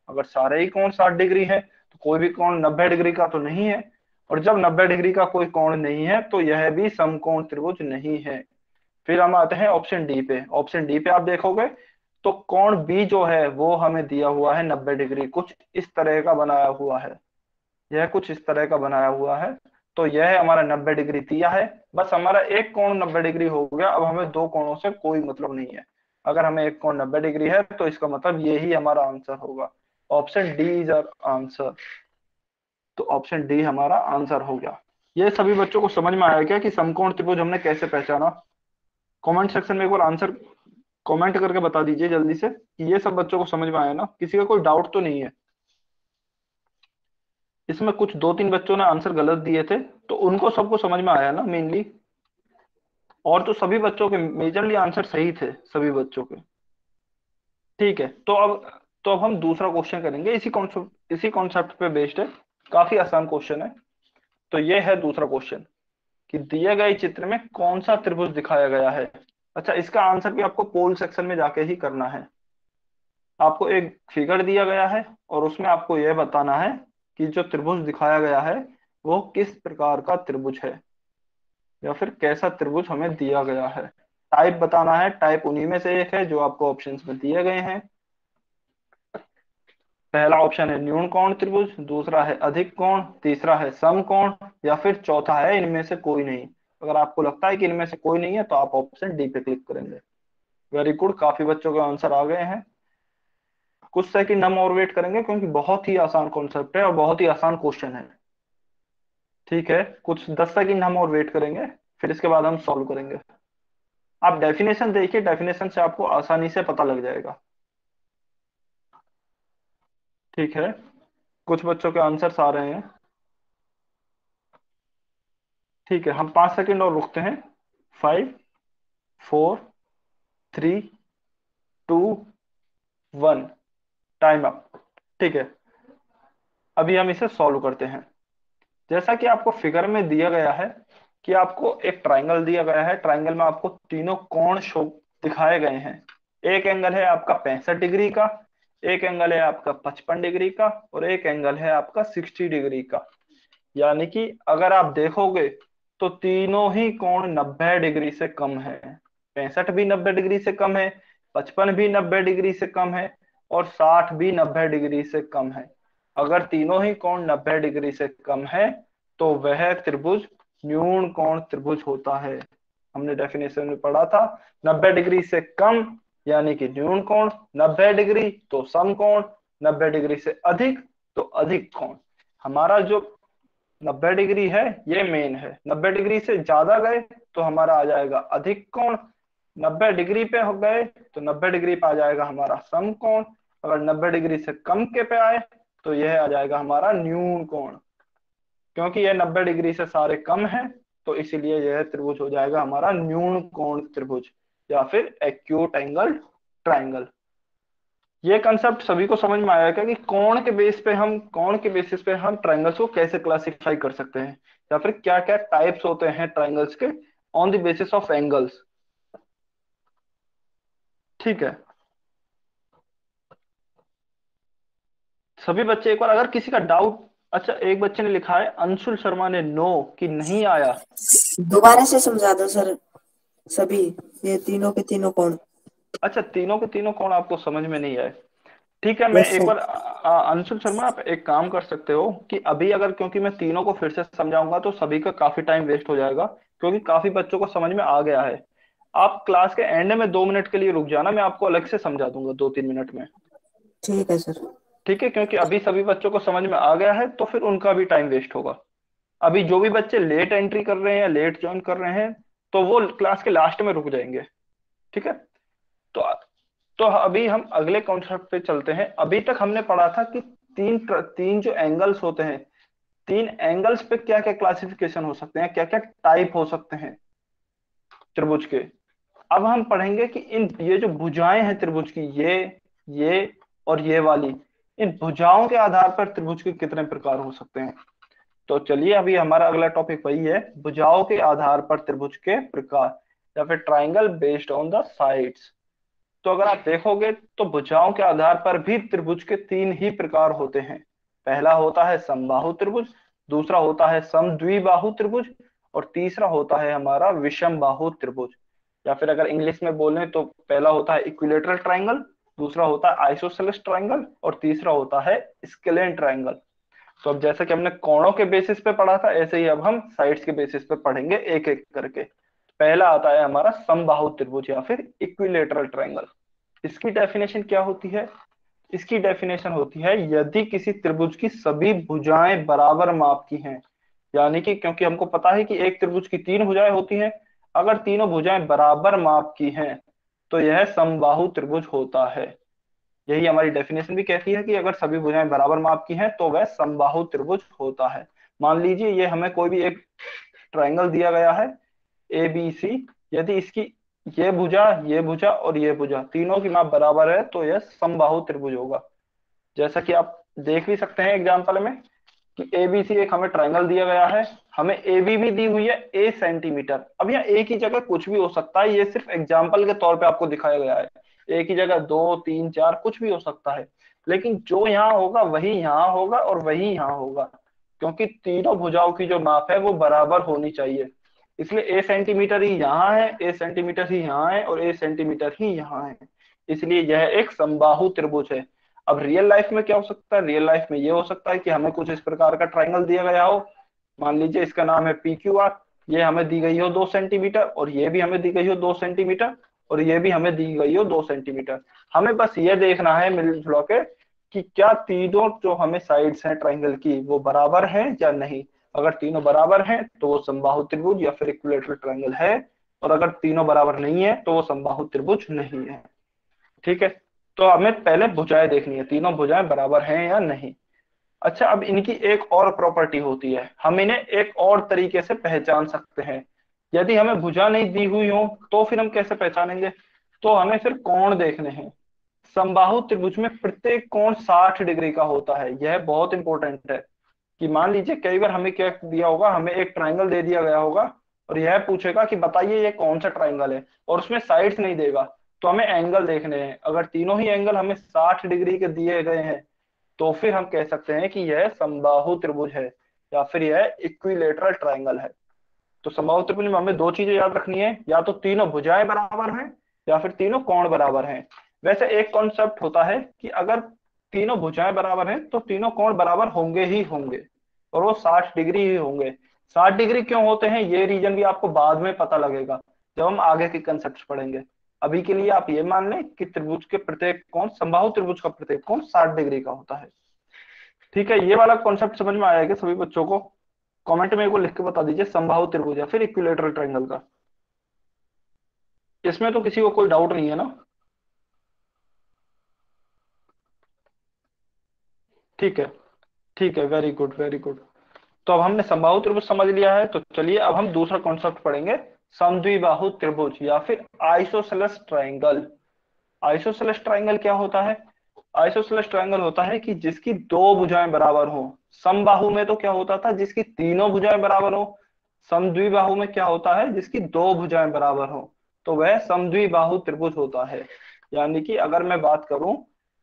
Speaker 1: अगर सारे ही कोण 60 डिग्री है तो कोई भी कोण 90 डिग्री का तो नहीं है। और जब 90 डिग्री का कोई कोण नहीं है तो यह भी समकोण त्रिभुज नहीं है। फिर हम आते हैं ऑप्शन डी पे। ऑप्शन डी पे आप देखोगे तो कोण बी जो है वो हमें दिया हुआ है 90 डिग्री, कुछ इस तरह का बनाया हुआ है। यह कुछ इस तरह का बनाया हुआ है। तो यह हमारा 90 डिग्री दिया है। बस हमारा एक कोण 90 डिग्री हो गया, अब हमें दो कोणों से कोई मतलब नहीं है। अगर हमें एक कोण 90 डिग्री है तो इसका मतलब यही हमारा आंसर होगा। Option D is our answer. तो ऑप्शन डी हमारा आंसर हो गया। ये सभी बच्चों को समझ में आया क्या कि समकोण त्रिभुज हमने कैसे पहचाना? कमेंट सेक्शन में एक बार आंसर कमेंट करके बता दीजिए जल्दी से कि ये सब बच्चों को समझ में आया ना, किसी का कोई डाउट तो नहीं है। इसमें कुछ दो तीन बच्चों ने आंसर गलत दिए थे, तो उनको सबको समझ में आया ना मेनली। और तो सभी बच्चों के मेजरली आंसर सही थे, सभी बच्चों के। ठीक है, तो अब हम दूसरा क्वेश्चन करेंगे, इसी कॉन्सेप्ट पे बेस्ड है। काफी आसान क्वेश्चन है। तो ये है दूसरा क्वेश्चन कि दिए गए चित्र में कौन सा त्रिभुज दिखाया गया है। अच्छा, इसका आंसर भी आपको पोल सेक्शन में जाके ही करना है। आपको एक फिगर दिया गया है और उसमें आपको यह बताना है कि जो त्रिभुज दिखाया गया है वो किस प्रकार का त्रिभुज है, या फिर कैसा त्रिभुज हमें दिया गया है। टाइप बताना है, टाइप उन्हीं में से एक है जो आपको ऑप्शंस में दिए गए हैं। पहला ऑप्शन है न्यून कोण त्रिभुज, दूसरा है अधिक कोण, तीसरा है समकोण, या फिर चौथा है इनमें से कोई नहीं। अगर आपको लगता है कि इनमें से कोई नहीं है तो आप ऑप्शन डी पे क्लिक करेंगे। वेरी गुड, काफी बच्चों के आंसर आ गए हैं। कुछ सेकंड हम और वेट करेंगे क्योंकि बहुत ही आसान कॉन्सेप्ट है और बहुत ही आसान क्वेश्चन है। ठीक है, कुछ 10 सेकंड हम और वेट करेंगे, फिर इसके बाद हम सॉल्व करेंगे। आप डेफिनेशन देखिए, डेफिनेशन से आपको आसानी से पता लग जाएगा। ठीक है, कुछ बच्चों के आंसर्स आ रहे हैं। ठीक है, हम 5 सेकंड और रुकते हैं। 5, 4, 3, 2, 1, टाइम अप। ठीक है, अभी हम इसे सॉल्व करते हैं। जैसा कि आपको फिगर में दिया गया है कि आपको एक ट्राइंगल दिया गया है, ट्राइंगल में आपको तीनों कोण शो दिखाए गए हैं। एक एंगल है आपका 65 डिग्री का, एक एंगल है आपका 55 डिग्री का, और एक एंगल है आपका 60 डिग्री का। यानी कि अगर आप देखोगे तो तीनों ही कोण 90 डिग्री से कम है। 65 भी 90 डिग्री से कम है, 55 भी 90 डिग्री से कम है, और 60 भी 90 डिग्री से कम है। अगर तीनों ही कोण 90 डिग्री से कम है तो वह त्रिभुज न्यून कोण त्रिभुज होता है। हमने डेफिनेशन में पढ़ा था, 90 डिग्री से कम यानी कि न्यून कोण, 90 डिग्री तो सम कोण, 90 डिग्री से अधिक तो अधिक कोण। हमारा जो 90 डिग्री है ये मेन है, 90 डिग्री से ज्यादा गए तो हमारा आ जाएगा अधिक कोण, 90 डिग्री पे हो गए तो 90 डिग्री पे आ जाएगा हमारा सम कोण, अगर 90 डिग्री से कम के पे आए तो यह आ जाएगा हमारा न्यून कोण। क्योंकि यह 90 डिग्री से सारे कम है तो इसीलिए यह त्रिभुज हो जाएगा हमारा न्यून कोण त्रिभुज या फिर एक्यूट एंगल ट्राइंगल। ये कंसेप्ट सभी को समझ में आया क्या कि कोण के बेसिस पे हम ट्राइंगल्स को कैसे क्लासिफाई कर सकते हैं, या फिर क्या क्या टाइप्स होते हैं ट्राइंगल्स के on the basis of angles. ठीक है, सभी बच्चे एक बार अगर किसी का डाउट। अच्छा, एक बच्चे ने लिखा है अंशुल शर्मा ने नो कि नहीं आया।
Speaker 2: दोबारा से समझा दो सर सभी, ये तीनों के तीनों कोण।
Speaker 1: अच्छा, तीनों के तीनों कोण आपको समझ में नहीं आए। ठीक है, मैं
Speaker 2: यस
Speaker 1: एक
Speaker 2: सर।
Speaker 1: बार अंशुल शर्मा आप एक काम कर सकते हो कि अभी अगर, क्योंकि मैं तीनों को फिर से समझाऊंगा तो सभी का काफी टाइम वेस्ट हो जाएगा, क्योंकि काफी बच्चों को समझ में आ गया है। आप क्लास के एंड में 2 मिनट के लिए रुक जाना, मैं आपको अलग से समझा दूंगा 2-3 मिनट में।
Speaker 2: ठीक है सर।
Speaker 1: ठीक है, क्योंकि अभी सभी बच्चों को समझ में आ गया है तो फिर उनका भी टाइम वेस्ट होगा। अभी जो भी बच्चे लेट एंट्री कर रहे हैं या लेट ज्वाइन कर रहे हैं तो वो क्लास के लास्ट में रुक जाएंगे। ठीक है, तो तो अभी हम अगले कॉन्सेप्ट पे चलते हैं। अभी तक हमने पढ़ा था कि तीन जो एंगल्स होते हैं, तीन एंगल्स पे क्या क्या क्लासिफिकेशन हो सकते हैं, क्या क्या टाइप हो सकते हैं त्रिभुज के। अब हम पढ़ेंगे कि इन ये जो भुजाएं हैं त्रिभुज की, ये और ये वाली, इन भुजाओं के आधार पर त्रिभुज के कितने प्रकार हो सकते हैं। तो चलिए, अभी हमारा अगला टॉपिक वही है, भुजाओं के आधार पर त्रिभुज के प्रकार या फिर triangle based on the sides. तो अगर आप देखोगे तो भुजाओं के आधार पर भी त्रिभुज के तीन ही प्रकार होते हैं। पहला होता है समबाहु त्रिभुज, दूसरा होता है समद्विबाहु त्रिभुज, और तीसरा होता है हमारा विषम बाहु त्रिभुज। या फिर अगर इंग्लिश में बोलें तो पहला होता है इक्विलेटरल ट्राइंगल, दूसरा होता है आइसोसेलेस ट्राइंगल, और तीसरा होता है स्केलेन ट्राइंगल। तो अब जैसा कि हमने कोणों के बेसिस पे पढ़ा था, ऐसे ही अब हम साइड्स के बेसिस पे पढ़ेंगे एक एक करके। पहला आता है हमारा समबाहु त्रिभुज या फिर इक्विलेटरल ट्राइंगल। इसकी डेफिनेशन क्या होती है? इसकी डेफिनेशन होती है यदि किसी त्रिभुज की सभी भुजाएं बराबर माप की हैं, यानी कि क्योंकि हमको पता है कि एक त्रिभुज की तीन भुजाएं होती हैं, अगर तीनों भुजाएं बराबर माप की हैं तो यह समबाहु त्रिभुज होता है। यही हमारी डेफिनेशन भी कहती है कि अगर सभी भुजाएं बराबर माप की हैं तो वह समबाहु त्रिभुज होता है। मान लीजिए ये हमें कोई भी एक ट्राइंगल दिया गया है ए बी सी, यदि इसकी ये भुजा और ये भुजा तीनों की माप बराबर है तो यह समबाहु त्रिभुज होगा। जैसा कि आप देख भी सकते हैं एग्जाम्पल में कि ए बी सी एक हमें ट्राइंगल दिया गया है, हमें ए बी भी दी हुई है ए सेंटीमीटर। अब यहाँ ए की जगह कुछ भी हो सकता है, ये सिर्फ एग्जाम्पल के तौर पे आपको दिखाया गया है। ए की जगह 2 3 4 कुछ भी हो सकता है, लेकिन जो यहाँ होगा वही यहाँ होगा और वही यहाँ होगा, क्योंकि तीनों भुजाओं की जो माप है वो बराबर होनी चाहिए। इसलिए ए सेंटीमीटर ही यहाँ है, ए सेंटीमीटर ही यहाँ है और ए सेंटीमीटर ही यहाँ है, इसलिए यह एक समबाहु त्रिभुज है। अब रियल लाइफ में क्या हो सकता है? रियल लाइफ में ये हो सकता है कि हमें कुछ इस प्रकार का ट्राइंगल दिया गया हो, मान लीजिए इसका नाम है पी क्यू आर, ये हमें दी गई हो 2 सेंटीमीटर, और ये भी हमें दी गई हो 2 सेंटीमीटर, और ये भी हमें दी गई हो 2 सेंटीमीटर। हमें बस ये देखना है मिलजुला के कि क्या तीनों जो हमें साइड्स हैं ट्राइंगल की वो बराबर हैं या नहीं। अगर तीनों बराबर हैं तो वो समबाहु त्रिभुज या फिर इक्विलेटरल ट्राइंगल है, और अगर तीनों बराबर नहीं है तो वो समबाहु त्रिभुज नहीं है। ठीक है, तो हमें पहले भुजाएं देखनी है, तीनों भुजाएं बराबर हैं या नहीं। अच्छा, अब इनकी एक और प्रॉपर्टी होती है, हम इन्हें एक और तरीके से पहचान सकते हैं। यदि हमें भुजा नहीं दी हुई हो तो फिर हम कैसे पहचानेंगे? तो हमें फिर कोण देखने हैं। समबाहु त्रिभुज में प्रत्येक कोण 60 डिग्री का होता है, यह बहुत इंपॉर्टेंट है। कि मान लीजिए कई बार हमें क्या दिया होगा, हमें एक ट्राइंगल दे दिया गया होगा और यह पूछेगा कि बताइए ये कौन सा ट्राइंगल है, और उसमें साइड्स नहीं देगा, तो हमें एंगल देखने हैं। अगर तीनों ही एंगल हमें 60 डिग्री के दिए गए हैं तो फिर हम कह सकते हैं कि यह समबाहु त्रिभुज है या फिर यह इक्विलेटरल ट्राइंगल है। तो समबाहु त्रिभुज में हमें दो चीजें याद रखनी है, या तो तीनों भुजाएं बराबर हैं या फिर तीनों कोण बराबर हैं। वैसे एक कॉन्सेप्ट होता है कि अगर तीनों भुजाएं बराबर हैं तो तीनों कोण बराबर होंगे ही होंगे, और वो 60 डिग्री ही होंगे। 60 डिग्री क्यों होते हैं ये रीजन भी आपको बाद में पता लगेगा जब हम आगे के कंसेप्ट पढ़ेंगे। अभी के लिए आप ये मान लें कि त्रिभुज के प्रत्येक कोण, समबाहु त्रिभुज का प्रत्येक कोण 60 डिग्री का होता है। ठीक है, ये वाला कॉन्सेप्ट समझ में आया है क्या सभी बच्चों को? कमेंट में एक बार लिख के बता दीजिए, समबाहु त्रिभुज या फिर इक्विलेटरल ट्रायंगल का। इसमें तो किसी को कोई डाउट नहीं है ना? ठीक है, ठीक है, वेरी गुड, वेरी गुड। तो अब हमने समबाहु त्रिभुज समझ लिया है, तो चलिए अब हम दूसरा कॉन्सेप्ट पढ़ेंगे, समद्विबाहु त्रिभुज या फिर आइसोसेलेस ट्रायंगल। आइसोसेलेस ट्रायंगल क्या होता है? आइसोसेलेस ट्रायंगल होता है कि जिसकी दो भुजाएं बराबर हो। समबाहु में तो क्या होता था, जिसकी तीनों भुजाएं बराबर हो। समद्विबाहु में क्या होता है, जिसकी दो भुजाएं बराबर हो, तो वह समद्विबाहु त्रिभुज होता है। यानी कि अगर मैं बात करूं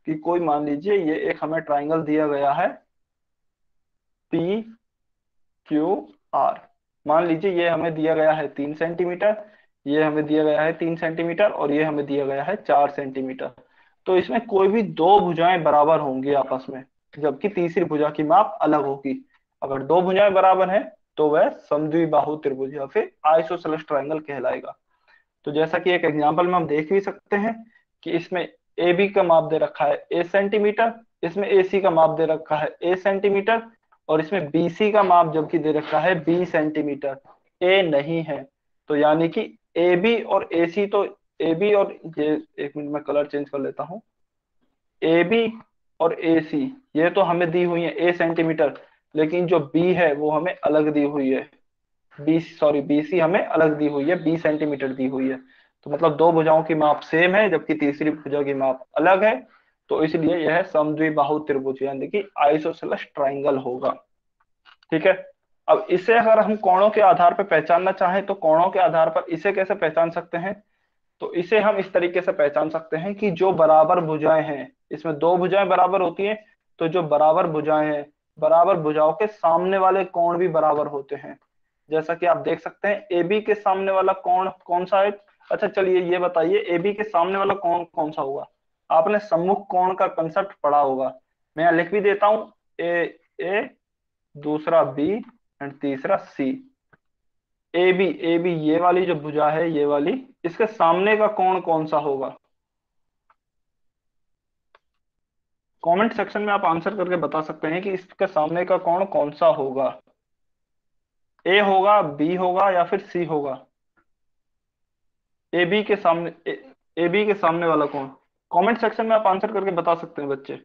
Speaker 1: कि कोई, मान लीजिए ये एक हमें ट्रायंगल दिया गया है, पी क्यू आर। मान लीजिए ये हमें दिया गया है 3 सेंटीमीटर, ये हमें दिया गया है 3 सेंटीमीटर, और ये हमें दिया गया है 4 सेंटीमीटर। तो इसमें कोई भी दो भुजाएं बराबर होंगी आपस में, जबकि तीसरी भुजा की माप अलग होगी। अगर दो भुजाएं बराबर हैं तो वह समद्विबाहु त्रिभुज या फिर आइसोसेलेस ट्रायंगल कहलाएगा। तो जैसा कि एक एग्जांपल में हम देख भी सकते हैं कि इसमें ए बी का माप दे रखा है A सेंटीमीटर, इसमें ए सी का माप दे रखा है A सेंटीमीटर, और इसमें बी सी का माप जबकि दे रखा है B सेंटीमीटर, ए नहीं है। तो यानी कि ए बी और ए सी तो, ए बी और ये, एक मिनट में कलर चेंज कर लेता हूँ, ए बी और ए सी ये तो हमें दी हुई है A सेंटीमीटर, लेकिन जो बी है वो हमें अलग दी हुई है, बीसी हमें अलग दी हुई है, 20 सेंटीमीटर दी हुई है। तो मतलब दो भुजाओं की माप सेम है जबकि तीसरी भुजा की माप अलग है। तो इसलिए यह समद्विबाहु त्रिभुज यानी कि आइसोसेलेस ट्रायंगल होगा। ठीक है, अब इसे अगर हम कोणों के आधार पर पहचानना चाहें तो कोणों के आधार पर इसे कैसे पहचान सकते हैं? तो इसे हम इस तरीके से पहचान सकते हैं कि जो बराबर भुजाएं हैं, इसमें दो भुजाएं बराबर होती हैं, तो जो बराबर भुजाएं हैं, बराबर भुजाओं के सामने वाले कोण भी बराबर होते हैं। जैसा कि आप देख सकते हैं ए बी के सामने वाला कोण कौन सा है? अच्छा चलिए ये बताइए, ए बी के सामने वाला कोण कौन सा होगा? आपने सम्मुख कोण का कंसेप्ट पढ़ा होगा, मैं यहाँ लिख भी देता हूं, ए ए, दूसरा बी एंड तीसरा सी। ए बी ये वाली जो भुजा है, ये वाली, इसके सामने का कोण कौन सा होगा? कमेंट सेक्शन में आप आंसर करके बता सकते हैं कि इसके सामने का कोण कौन सा होगा। ए होगा, बी होगा, या फिर सी होगा? ए बी के सामने, ए बी के सामने वाला कोण। कमेंट सेक्शन में आप आंसर करके बता सकते हैं बच्चे।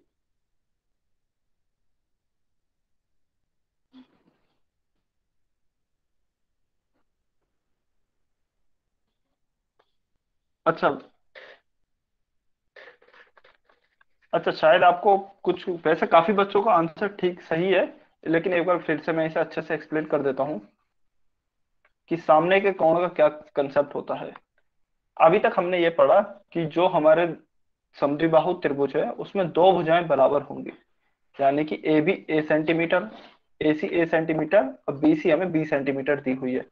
Speaker 1: अच्छा, अच्छा शायद आपको कुछ, वैसे काफी बच्चों का आंसर ठीक सही है, लेकिन एक बार फिर से मैं इसे अच्छे से एक्सप्लेन कर देता हूँ कि सामने के कोण का क्या कंसेप्ट होता है। अभी तक हमने ये पढ़ा कि जो हमारे समद्विबाहु त्रिभुज है उसमें दो भुजाएं बराबर होंगी, यानी कि A B A centimetre, A C A centimetre, और बी सी हमें B सेंटीमीटर दी हुई है।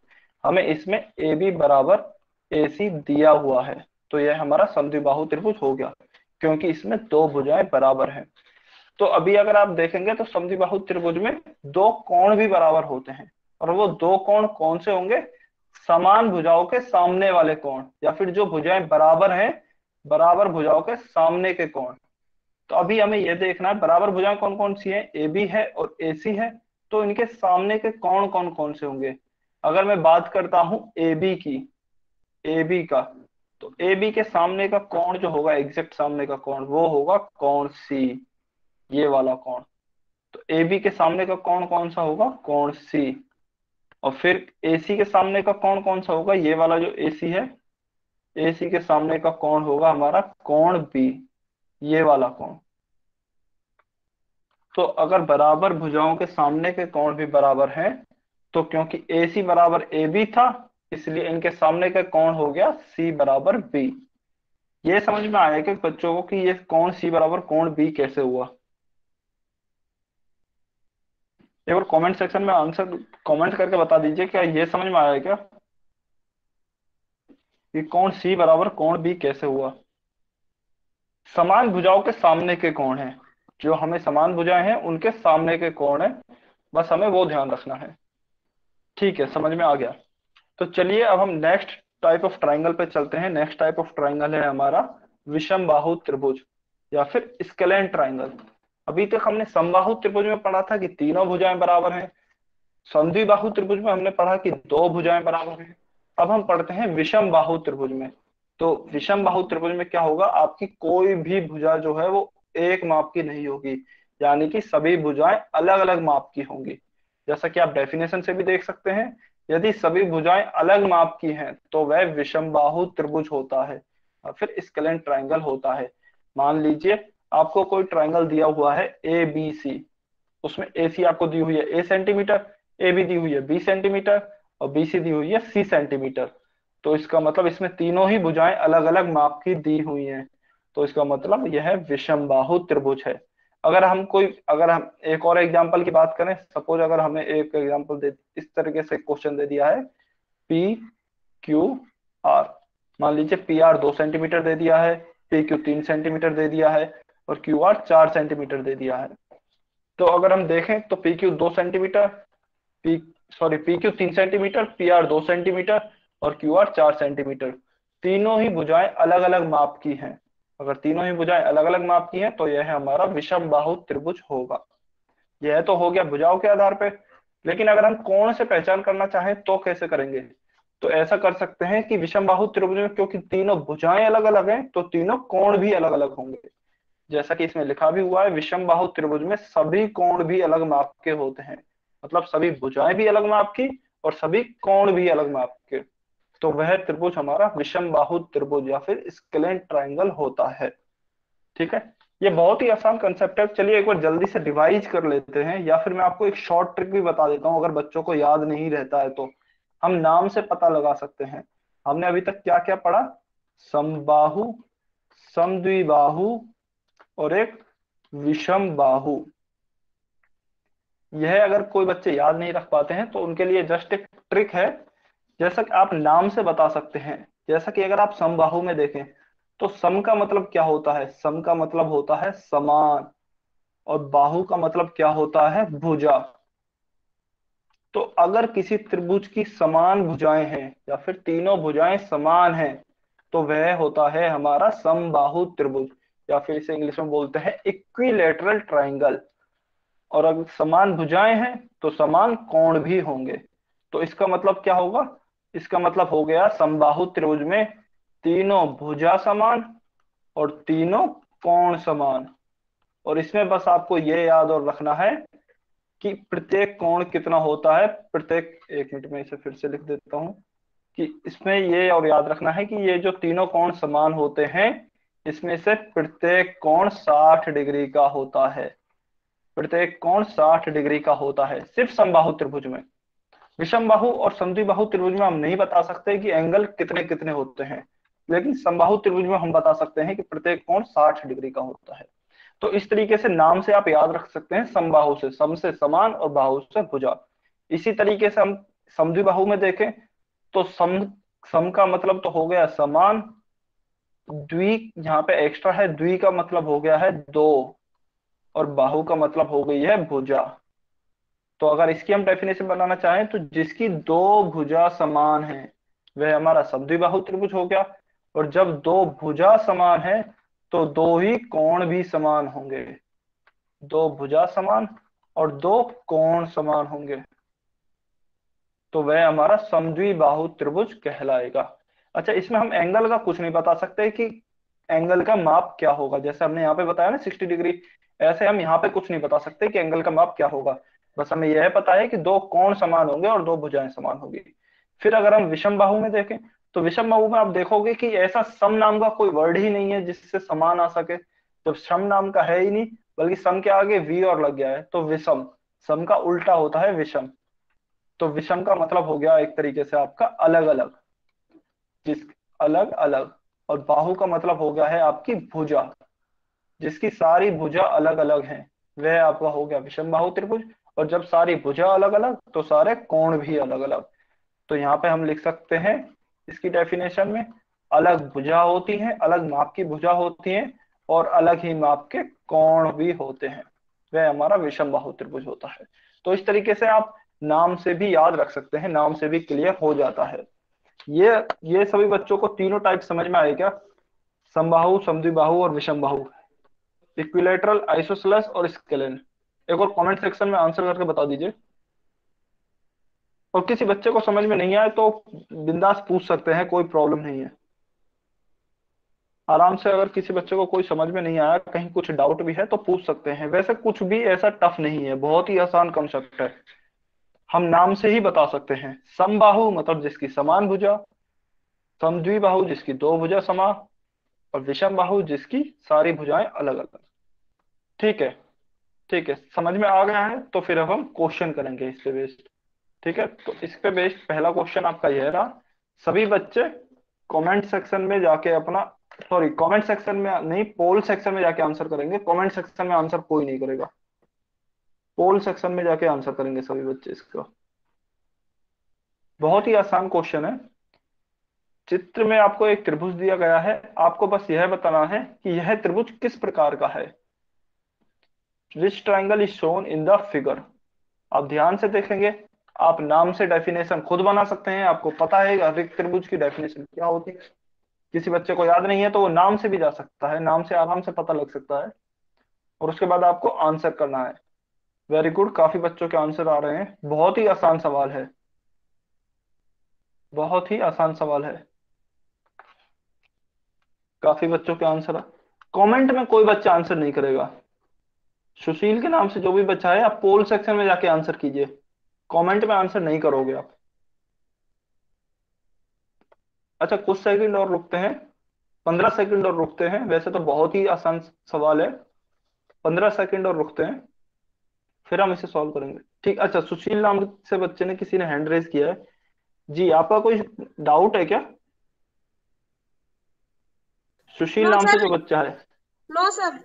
Speaker 1: हमें इसमें ए बी बराबर ए सी दिया हुआ है, तो यह हमारा समद्विबाहु त्रिभुज हो गया, क्योंकि इसमें दो भुजाएं बराबर हैं। तो अभी अगर आप देखेंगे तो समद्विबाहु त्रिभुज में दो कोण भी बराबर होते हैं, और वो दो कोण कौन से होंगे? समान भुजाओं के सामने वाले कोण, या फिर जो भुजाएं बराबर हैं, बराबर भुजाओं के सामने के कोण। तो अभी हमें यह देखना है बराबर भुजाएं कौन कौन सी हैं, ए बी है और ए सी है, तो इनके सामने के कोण कौन कौन से होंगे? अगर मैं बात करता हूं ए बी की, ए बी का, तो ए बी के सामने का कोण जो होगा, एग्जैक्ट सामने का कोण, वो होगा कोण सी, ये वाला कोण। तो ए बी के सामने का कोण कौन सा होगा? कोण सी। और फिर ए सी के सामने का कोण कौन सा होगा? ये वाला जो ए सी है, ए सी के सामने का कोण होगा हमारा कोण बी, ये वाला कोण। तो अगर बराबर भुजाओं के सामने के कोण भी बराबर हैं, तो क्योंकि ए सी बराबर ए बी था, इसलिए इनके सामने का कोण हो गया सी बराबर बी। ये समझ में आया कि बच्चों को कि ये कोण सी बराबर कोण बी कैसे हुआ? एक बार कमेंट सेक्शन में आंसर कमेंट करके बता दीजिए, क्या ये समझ में आया क्या कि कोण सी बराबर कोण बी कैसे हुआ? समान भुजाओं के सामने के कोण है, जो हमें समान भुजाएं हैं उनके सामने के कोण है, बस हमें वो ध्यान रखना है। ठीक है, समझ में आ गया। तो चलिए अब हम नेक्स्ट टाइप ऑफ ट्राइंगल पे चलते हैं। नेक्स्ट टाइप ऑफ ट्राइंगल है हमारा विषम बाहु त्रिभुज या फिर स्केलेन ट्राइंगल। अभी तक हमने समबाहु त्रिभुज में पढ़ा था कि तीनों भुजाएं बराबर हैं। संद्विबाहु त्रिभुज में हमने पढ़ा कि दो भुजाएं बराबर हैं। अब हम पढ़ते हैं विषम बाहु त्रिभुज में। तो विषम बाहु त्रिभुज में क्या होगा, आपकी कोई भी भुजा जो है वो एक माप की नहीं होगी, यानी कि सभी भुजाएं अलग अलग माप की होंगी। जैसा कि आप डेफिनेशन से भी देख सकते हैं, यदि सभी भुजाएं अलग माप की हैं तो वह विषम बाहु त्रिभुज होता है और फिर स्केलेन ट्राइंगल होता है। मान लीजिए आपको कोई ट्राइंगल दिया हुआ है ए बी सी, उसमें ए सी आपको दी हुई है ए सेंटीमीटर, ए बी दी हुई है बी सेंटीमीटर और बी सी दी हुई है सी सेंटीमीटर। तो इसका मतलब इसमें तीनों ही भुजाएं अलग अलग माप की दी हुई हैं, तो इसका मतलब यह विषम बाहु त्रिभुज है। अगर हम एक और एग्जांपल की बात करें, सपोज अगर हमें एक एग्जांपल दे, इस तरीके से क्वेश्चन दे दिया है पी क्यू आर। मान लीजिए पी आर 2 सेंटीमीटर दे दिया है, पी क्यू 3 सेंटीमीटर दे दिया है और क्यू आर 4 सेंटीमीटर दे दिया है। तो अगर हम देखें तो P Q 2 centimetre, P sorry P Q 3 centimetre, P R 2 centimetre और क्यू आर 4 सेंटीमीटर, तीनों ही भुजाएं अलग अलग माप की हैं। अगर तीनों ही भुजाएं अलग अलग माप की हैं तो यह हमारा विषम बाहु त्रिभुज होगा। यह तो हो गया भुजाओं के आधार पे। लेकिन अगर हम कोण से पहचान करना चाहें तो कैसे करेंगे? तो ऐसा कर सकते हैं कि विषम बाहु त्रिभुज में क्योंकि तीनों भुजाएं अलग अलग हैं तो तीनों कोण भी अलग अलग होंगे। जैसा कि इसमें लिखा भी हुआ है, विषम बाहु त्रिभुज में सभी कोण भी अलग माप के होते हैं। मतलब सभी भुजाएं भी अलग माप की और सभी कोण भी अलग माप के। तो वह त्रिभुज हमारा विषम बाहु त्रिभुज या फिर स्केलेन ट्राइंगल होता है। ठीक है, ये बहुत ही आसान कंसेप्ट है। चलिए एक बार जल्दी से डिवाइज कर लेते हैं, या फिर मैं आपको एक शॉर्ट ट्रिक भी बता देता हूँ, अगर बच्चों को याद नहीं रहता है तो हम नाम से पता लगा सकते हैं। हमने अभी तक क्या क्या पढ़ा? समबाहु, समद्विबाहु और एक विषम बाहु। यह अगर कोई बच्चे याद नहीं रख पाते हैं तो उनके लिए जस्ट एक ट्रिक है। जैसा कि आप नाम से बता सकते हैं, जैसा कि अगर आप समबाहु में देखें तो सम का मतलब क्या होता है? सम का मतलब होता है समान, और बाहु का मतलब क्या होता है? भुजा। तो अगर किसी त्रिभुज की समान भुजाएं हैं या फिर तीनों भुजाएं समान हैं तो वह होता है हमारा समबाहु त्रिभुज, या फिर इसे इंग्लिश में बोलते हैं इक्विलेटरल ट्राइंगल। और अगर समान भुजाएं हैं तो समान कोण भी होंगे। तो इसका मतलब क्या होगा? इसका मतलब हो गया समबाहु त्रिभुज में तीनों भुजा समान और तीनों कोण समान। और इसमें बस आपको ये याद और रखना है कि प्रत्येक कोण कितना होता है। प्रत्येक, एक मिनट में इसे फिर से लिख देता हूं कि इसमें ये और याद रखना है कि ये जो तीनों कोण समान होते हैं, इसमें से प्रत्येक कोण 60 डिग्री का होता है। प्रत्येक कोण 60 डिग्री का होता है सिर्फ समबाहु त्रिभुज में। विषम बाहु और समद्विबाहु त्रिभुज में हम नहीं बता सकते कि एंगल कितने कितने होते हैं, लेकिन समबाहु त्रिभुज में हम बता सकते हैं कि प्रत्येक कोण 60 डिग्री का होता है। तो इस तरीके से नाम से आप याद रख सकते हैं, समबाहु से सम से समान और बाहु से भुजा। इसी तरीके से हम समद्विबाहु में देखें तो सम सम का मतलब तो हो गया समान, द्वि यहाँ पे एक्स्ट्रा है, द्वि का मतलब हो गया है दो, और बाहु का मतलब हो गई है भुजा। तो अगर इसकी हम डेफिनेशन बनाना चाहें तो जिसकी दो भुजा समान है वह हमारा समद्विबाहु त्रिभुज हो गया। और जब दो भुजा समान है तो दो ही कोण भी समान होंगे। दो भुजा समान और दो कोण समान होंगे तो वह हमारा समद्विबाहु त्रिभुज कहलाएगा। अच्छा, इसमें हम एंगल का कुछ नहीं बता सकते कि एंगल का माप क्या होगा। जैसे हमने यहाँ पे बताया ना 60 डिग्री, ऐसे हम यहाँ पे कुछ नहीं बता सकते कि एंगल का माप क्या होगा। बस हमें यह पता है कि दो कोण समान होंगे और दो भुजाएं समान होगी। फिर अगर हम विषम बाहु में देखें तो विषम बाहु में आप देखोगे कि ऐसा सम नाम का कोई वर्ड ही नहीं है जिससे समान आ सके। जब सम नाम का है ही नहीं, बल्कि सम के आगे वी और लग गया है तो विषम, सम का उल्टा होता है विषम। तो विषम का मतलब हो गया एक तरीके से आपका अलग अलग, जिस अलग अलग। और बाहु का मतलब हो गया है आपकी भुजा, जिसकी सारी भुजा अलग अलग हैं, वह आपका हो गया विषम बाहु त्रिभुज। और जब सारी भुजा अलग अलग तो सारे कोण भी अलग अलग। तो यहाँ पे हम लिख सकते हैं इसकी डेफिनेशन में, अलग भुजा होती हैं, अलग माप की भुजा होती हैं, और अलग ही माप के कोण भी होते हैं, वह हमारा विषम बाहु त्रिभुज होता है। तो इस तरीके से आप नाम से भी याद रख सकते हैं, नाम से भी क्लियर हो जाता है। ये ये सभी बच्चों को तीनों टाइप समझ में आए क्या? समबाहु, समद्विबाहु और विषम बाहु, इक्विलेटरल, आइसोसेलेस और स्केलिन। एक और कमेंट सेक्शन में आंसर करके बता दीजिए। और किसी बच्चे को समझ में नहीं आए तो बिंदास पूछ सकते हैं, कोई प्रॉब्लम नहीं है। आराम से, अगर किसी बच्चे को कोई समझ में नहीं आया, कहीं कुछ डाउट भी है तो पूछ सकते हैं। वैसे कुछ भी ऐसा टफ नहीं है, बहुत ही आसान कंसेप्ट है। हम नाम से ही बता सकते हैं। समबाहु मतलब जिसकी समान भुजा, समद्विबाहु जिसकी दो भुजा समान, और विषम बाहु जिसकी सारी भुजाएं अलग अलग। ठीक है, ठीक है, समझ में आ गया है? तो फिर अब हम क्वेश्चन करेंगे इस पे बेस्ड। ठीक है, तो इस पे बेस्ड पहला क्वेश्चन आपका यह रहा। सभी बच्चे कमेंट सेक्शन में जाके अपना, सॉरी कमेंट सेक्शन में नहीं, पोल सेक्शन में जाके आंसर करेंगे। कमेंट सेक्शन में आंसर कोई नहीं करेगा, पोल सेक्शन में जाके आंसर करेंगे सभी बच्चे इसका। बहुत ही आसान क्वेश्चन है। चित्र में आपको एक त्रिभुज दिया गया है, आपको बस यह बताना है कि यह त्रिभुज किस प्रकार का है। विच triangle is shown in the figure. आप ध्यान से देखेंगे, आप नाम से डेफिनेशन खुद बना सकते हैं। आपको पता है हर एक त्रिभुज की डेफिनेशन क्या होती है। किसी बच्चे को याद नहीं है तो वो नाम से भी जा सकता है, नाम से आराम से पता लग सकता है। और उसके बाद आपको आंसर करना है। वेरी गुड, काफी बच्चों के आंसर आ रहे हैं। बहुत ही आसान सवाल है, बहुत ही आसान सवाल है। काफी बच्चों के आंसर, कमेंट में कोई बच्चा आंसर नहीं करेगा। सुशील के नाम से जो भी बच्चा है, आप पोल सेक्शन में जाके आंसर कीजिए, कमेंट में आंसर नहीं करोगे आप। अच्छा, कुछ सेकंड और रुकते हैं, 15 सेकंड और रुकते हैं। वैसे तो बहुत ही आसान सवाल है, 15 सेकंड और रुकते हैं, फिर हम इसे सॉल्व करेंगे। ठीक, अच्छा, सुशील नाम से बच्चे ने, किसी ने हैंड रेज किया है। जी, आपका कोई डाउट है क्या? सुशील
Speaker 2: नो
Speaker 1: नाम से
Speaker 2: सर।
Speaker 1: जो बच्चा है।
Speaker 2: No sir.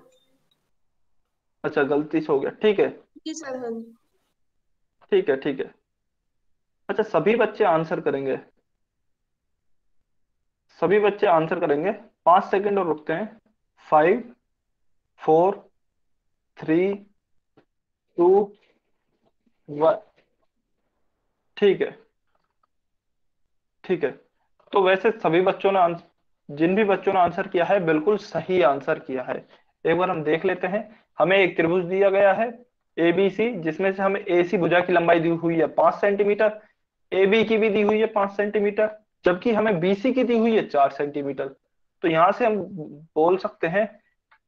Speaker 1: अच्छा, गलती से हो गया, ठीक है।
Speaker 2: जी सर, हाँ जी।
Speaker 1: ठीक है, ठीक है। अच्छा, सभी बच्चे आंसर करेंगे, सभी बच्चे आंसर करेंगे। 5 सेकंड और रुकते हैं। 5, 4, 3, 2, 1। ठीक है, ठीक है। तो वैसे सभी बच्चों ने जिन भी बच्चों ने आंसर किया है, बिल्कुल सही आंसर किया है। एक बार हम देख लेते हैं। हमें एक त्रिभुज दिया गया है एबीसी, जिसमें से हमें एसी भुजा की लंबाई दी हुई है 5 सेंटीमीटर, एबी की भी दी हुई है 5 सेंटीमीटर, जबकि हमें बीसी की दी हुई है 4 सेंटीमीटर। तो यहां से हम बोल सकते हैं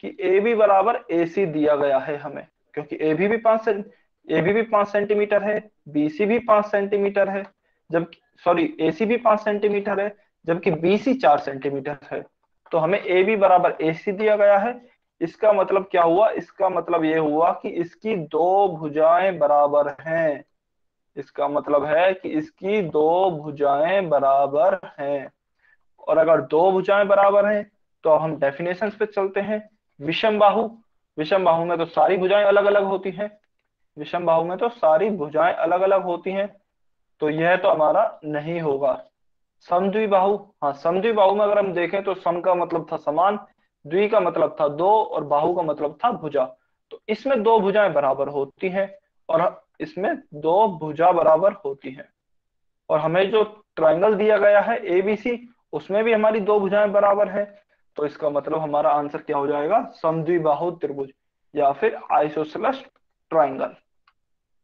Speaker 1: कि ए बी बराबर ए सी दिया गया है हमें, क्योंकि ए बी भी 5 सेंटीमीटर है, बी सी भी 5 सेंटीमीटर है, जब, सॉरी, ए सी भी 5 सेंटीमीटर है, जबकि बी सी 4 सेंटीमीटर है। तो हमें ए बी बराबर ए सी दिया गया है। इसका मतलब क्या हुआ? इसका मतलब ये हुआ कि इसकी दो भुजाएं बराबर हैं। इसका मतलब है कि इसकी दो भुजाएं बराबर हैं। और अगर दो भुजाएं बराबर हैं तो अब हम डेफिनेशन पे चलते हैं। विषम बाहु, विषम बाहु में तो सारी भुजाएं अलग अलग होती हैं, विषम बाहु में तो सारी भुजाएं अलग अलग होती हैं। तो यह तो हमारा नहीं होगा। समद्विबाहु, हाँ, समद्विबाहु में अगर हम देखें तो सम का मतलब था समान, द्वि का मतलब था दो, और बाहु का मतलब था भुजा। तो इसमें दो भुजाएं बराबर होती हैं, और इसमें दो भुजा बराबर होती हैं। और हमें जो ट्रायंगल दिया गया है एबीसी, उसमें भी हमारी दो भुजाएं बराबर है। तो इसका मतलब हमारा आंसर क्या हो जाएगा? समद्विबाहु त्रिभुज, या फिर आइसोसेलेस ट्रायंगल।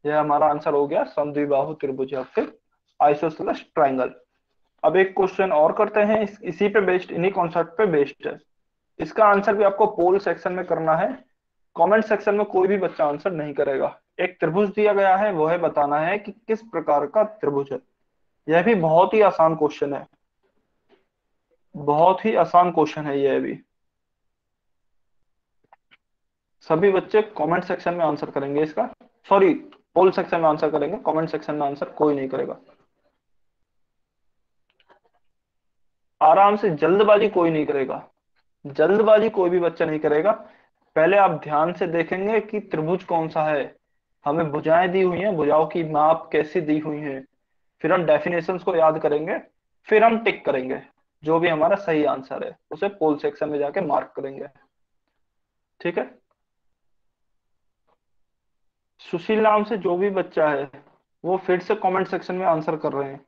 Speaker 1: यह हमारा आंसर हो गया, समद्विबाहु त्रिभुज या फिर आइसोसेलेस ट्रायंगल। अब एक क्वेश्चन और करते हैं, इसी पे बेस्ड, इन्हीं कॉन्सेप्ट पे बेस्ड है। इसका आंसर भी आपको पोल सेक्शन में करना है, कमेंट सेक्शन में कोई भी बच्चा आंसर नहीं करेगा। एक त्रिभुज दिया गया है, वो है बताना है कि किस प्रकार का त्रिभुज है। यह भी बहुत ही आसान क्वेश्चन है, बहुत ही आसान क्वेश्चन है यह भी। सभी बच्चे कमेंट सेक्शन में आंसर करेंगे इसका, सॉरी, पोल सेक्शन में आंसर करेंगे, कमेंट सेक्शन में आंसर कोई नहीं करेगा। आराम से, जल्दबाजी कोई नहीं करेगा, जल्दबाजी कोई भी बच्चा नहीं करेगा। पहले आप ध्यान से देखेंगे कि त्रिभुज कौन सा है, हमें भुजाएं दी हुई हैं, भुजाओं की माप कैसी दी हुई हैं, फिर हम डेफिनेशंस को याद करेंगे, फिर हम टिक करेंगे। जो भी हमारा सही आंसर है उसे पोल सेक्शन में जाके मार्क करेंगे। ठीक है। सुशील नाम से जो भी बच्चा है वो फिर से कमेंट सेक्शन में आंसर कर रहे हैं।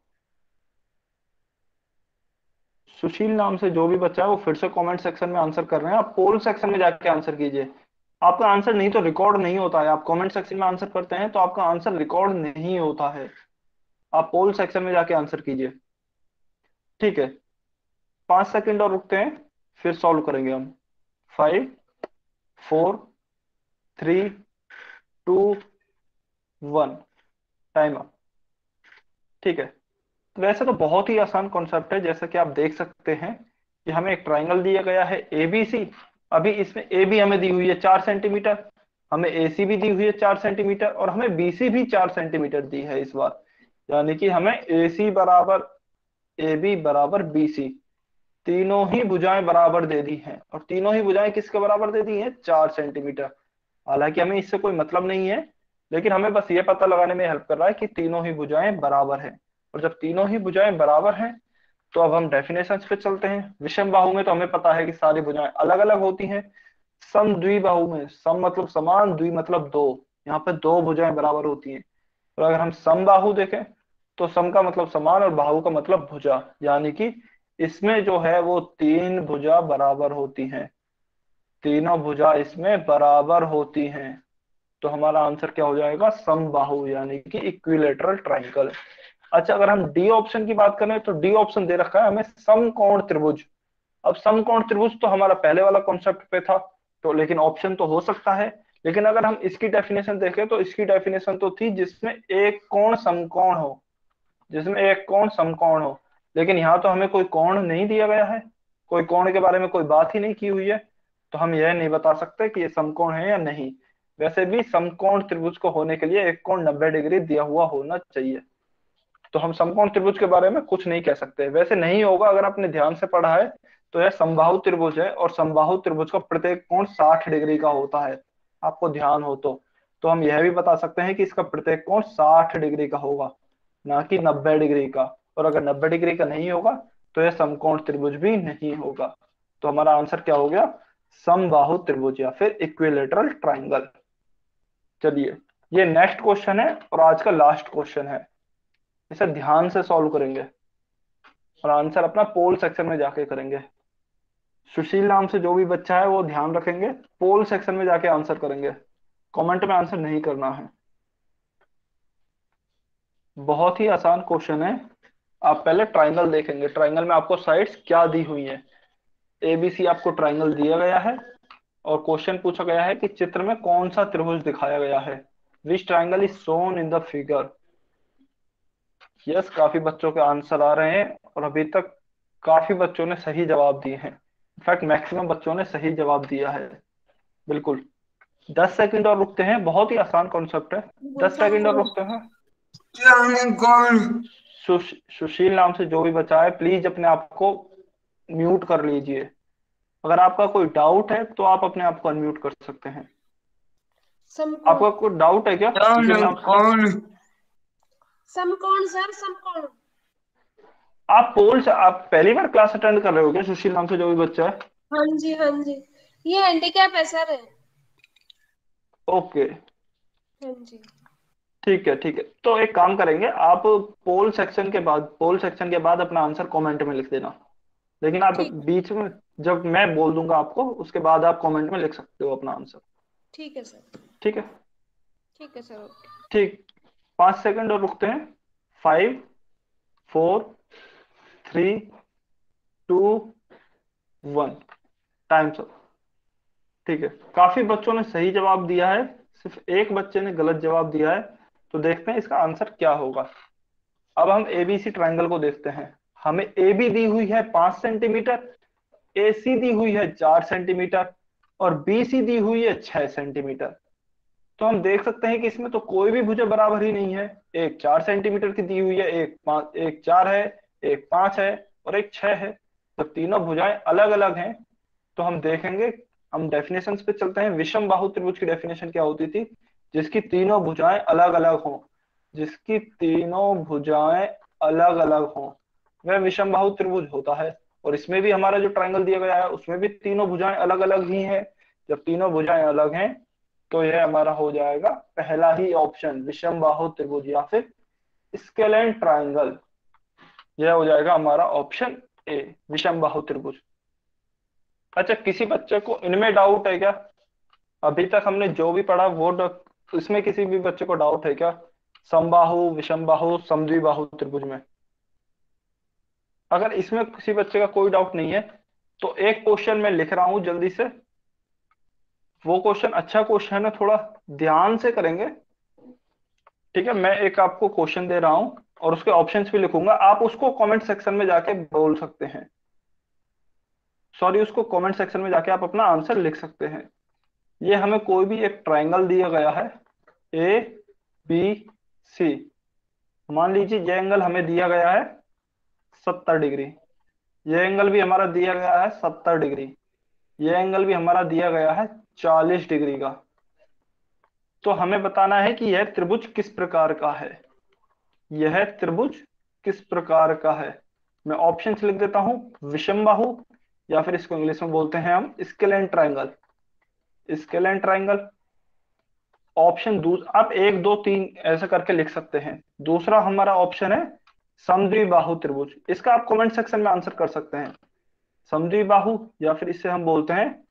Speaker 1: सुशील नाम से जो भी बच्चा है वो फिर से कमेंट सेक्शन में आंसर कर रहे हैं। आप पोल सेक्शन में जाके आंसर कीजिए। आपका आंसर नहीं तो रिकॉर्ड नहीं होता है। आप कमेंट सेक्शन में आंसर करते हैं तो आपका आंसर रिकॉर्ड नहीं होता है। आप पोल सेक्शन में जाके आंसर कीजिए। ठीक है। 5 सेकंड और रुकते हैं, फिर सॉल्व करेंगे हम। 5 4 3 2 1। Time up. ठीक है। वैसे तो बहुत ही आसान कॉन्सेप्ट है। जैसा कि आप देख सकते हैं कि हमें एक ट्राइंगल दिया गया है एबीसी। अभी इसमें ए बी हमें दी हुई है 4 सेंटीमीटर, हमें एसी भी दी हुई है 4 सेंटीमीटर, और हमें बीसी भी 4 सेंटीमीटर दी है इस बार। यानी कि हमें एसी बराबर ए बी बराबर बीसी, तीनों ही भुजाएं बराबर दे दी हैं। और तीनों ही भुजाएं किसके बराबर दे दी हैं? 4 सेंटीमीटर। हालांकि हमें इससे कोई मतलब नहीं है, लेकिन हमें बस ये पता लगाने में हेल्प कर रहा है कि तीनों ही भुजाएं बराबर हैं। और जब तीनों ही भुजाएं बराबर हैं तो अब हम डेफिनेशंस पे चलते हैं। विषम बाहु में तो हमें पता है कि सारी भुजाएं अलग अलग होती हैं। सम द्विबाहु में, सम मतलब समान, द्वि मतलब दो, यहाँ पे दो भुजाएं बराबर होती हैं। और अगर हम समबाहु देखें तो सम का मतलब समान और बाहु का मतलब भुजा, यानी कि इसमें जो है वो तीन भुजा बराबर होती हैं। तीनों भुजा इसमें बराबर होती हैं। तो हमारा आंसर क्या हो जाएगा? समबाहु, यानी कि इक्विलेटरल ट्राइंगल। अच्छा, अगर हम डी ऑप्शन की बात करें तो डी ऑप्शन दे रखा है हमें समकोण त्रिभुज। अब समकोण त्रिभुज तो हमारा पहले वाला कॉन्सेप्ट पे था, तो लेकिन ऑप्शन तो हो सकता है। लेकिन अगर हम इसकी डेफिनेशन देखें तो इसकी डेफिनेशन तो थी जिसमें एक कोण समकोण हो, जिसमें एक कोण समकोण हो। लेकिन यहाँ तो हमें कोई कोण नहीं दिया गया है, कोई कोण के बारे में कोई बात ही नहीं की हुई है। तो हम यह नहीं बता सकते कि ये समकोण है या नहीं। वैसे भी समकोण त्रिभुज को होने के लिए एक कोण 90 डिग्री दिया हुआ होना चाहिए। तो हम समकोण त्रिभुज के बारे में कुछ नहीं कह सकते। वैसे नहीं होगा, अगर आपने ध्यान से पढ़ा है तो यह समबाहु त्रिभुज है, और समबाहु त्रिभुज का प्रत्येक कोण 60 डिग्री का होता है। आपको ध्यान हो तो हम यह भी बता सकते हैं कि इसका प्रत्येक कोण 60 डिग्री का होगा, ना कि 90 डिग्री का। और अगर 90 डिग्री का नहीं होगा तो यह समकोण त्रिभुज भी नहीं होगा। तो हमारा आंसर क्या हो गया? समबाहु त्रिभुज या फिर इक्विलेटरल ट्राइंगल। चलिए, ये नेक्स्ट क्वेश्चन है और आज का लास्ट क्वेश्चन है। इसे ध्यान से सॉल्व करेंगे और आंसर अपना पोल सेक्शन में जाके करेंगे। सुशील नाम से जो भी बच्चा है वो ध्यान रखेंगे, पोल सेक्शन में जाके आंसर करेंगे। कमेंट में आंसर नहीं करना है। बहुत ही आसान क्वेश्चन है। आप पहले ट्राइंगल देखेंगे, ट्राइंगल में आपको साइड्स क्या दी हुई है। एबीसी आपको ट्राइंगल दिया गया है और क्वेश्चन पूछा गया है कि चित्र में कौन सा त्रिभुज दिखाया गया है। विच triangle is shown in the figure. Yes, काफी बच्चों के आंसर आ रहे हैं और अभी तक काफी बच्चों ने सही जवाब दिए हैं। इनफैक्ट मैक्सिमम बच्चों ने सही जवाब दिया है। बिल्कुल। 10 सेकंड और रुकते हैं, बहुत ही आसान कॉन्सेप्ट है। 10 सेकंड और रुकते हैं। सुशील नाम से जो भी बचा है प्लीज अपने आप को म्यूट कर लीजिए। अगर आपका कोई डाउट है तो आप अपने आप को अनम्यूट कर सकते हैं।
Speaker 3: समकोण।
Speaker 1: आपका कोई डाउट है क्या सुशील नाम से?
Speaker 3: समकोण सर, समकोण।
Speaker 1: आप पहली बार क्लास अटेंड कर रहे हो क्या सुशील नाम से जो भी बच्चा है?
Speaker 3: हाँ जी, हाँ जी। ये हैंडीकैप है सर।
Speaker 1: ओके।
Speaker 3: हाँ जी।
Speaker 1: ठीक है, ठीक है। तो एक काम करेंगे, आप पोल सेक्शन के बाद अपना आंसर कमेंट में लिख देना। लेकिन आप
Speaker 3: ठीक।
Speaker 1: बीच में, जब मैं बोल दूंगा आपको उसके बाद आप कमेंट में लिख सकते हो अपना आंसर।
Speaker 3: ठीक है सर।
Speaker 1: ठीक है।
Speaker 3: ठीक है सर, ओके।
Speaker 1: ठीक। 5 सेकंड और रुकते हैं। 5 4 3 2 1। Time sir. ठीक है। काफी बच्चों ने सही जवाब दिया है, सिर्फ एक बच्चे ने गलत जवाब दिया है। तो देखते हैं इसका आंसर क्या होगा। अब हम एबीसी ट्रायंगल को देखते हैं। हमें ए बी दी हुई है 5 सेंटीमीटर, ए सी दी हुई है 4 सेंटीमीटर, और बी सी दी हुई है 6 सेंटीमीटर। तो हम देख सकते हैं कि इसमें तो कोई भी भुजा बराबर ही नहीं है। एक 4 सेंटीमीटर की दी हुई है, एक 5, एक 4 है, एक 5 है, और एक 6 है। तो तीनों भुजाएं अलग अलग हैं। तो हम देखेंगे, हम डेफिनेशन पे चलते हैं। विषम बाहु त्रिभुज की डेफिनेशन क्या होती थी? जिसकी तीनों भुजाएं अलग अलग हों, जिसकी तीनों भुजाएं अलग अलग हों, वह विषम बाहु त्रिभुज होता है। और इसमें भी हमारा जो ट्रायंगल दिया गया है उसमें भी तीनों भुजाएं अलग अलग ही हैं। जब तीनों भुजाएं अलग हैं तो यह हमारा हो जाएगा पहला ही ऑप्शन, विषम बाहु त्रिभुज या फिर स्केलेन ट्राइंगल। यह हो जाएगा हमारा ऑप्शन ए, विषम बाहु त्रिभुज। अच्छा, किसी बच्चे को इनमें डाउट है क्या? अभी तक हमने जो भी पढ़ा वो इसमें किसी भी बच्चे को डाउट है क्या, समबाहु, विषम बाहु, समद्विबाहु त्रिभुज में? अगर इसमें किसी बच्चे का कोई डाउट नहीं है तो एक क्वेश्चन मैं लिख रहा हूं जल्दी से। वो क्वेश्चन अच्छा क्वेश्चन है, थोड़ा ध्यान से करेंगे। ठीक है, मैं एक आपको क्वेश्चन दे रहा हूं और उसके ऑप्शंस भी लिखूंगा, आप उसको कमेंट सेक्शन में जाके बोल सकते हैं। सॉरी, उसको कमेंट सेक्शन में जाके आप अपना आंसर लिख सकते हैं। ये हमें कोई भी एक ट्राइंगल दिया गया है, ए बी सी। मान लीजिए ये एंगल हमें दिया गया है 70 डिग्री, ये एंगल भी हमारा दिया गया है 70 डिग्री, ये एंगल भी हमारा दिया गया है 40 डिग्री का। तो हमें बताना है कि यह त्रिभुज किस प्रकार का है, यह त्रिभुज किस प्रकार का है। मैं ऑप्शन लिख देता हूं, विषम बाहु, या फिर इसको इंग्लिश में बोलते हैं हम scalene triangle. Scalene triangle option आप एक दो तीन ऐसा करके लिख सकते हैं। दूसरा हमारा ऑप्शन है समद्विबाहु त्रिभुज, इसका आप कमेंट सेक्शन में आंसर कर सकते हैं। समद्विबाहु, या फिर इसे हम बोलते हैं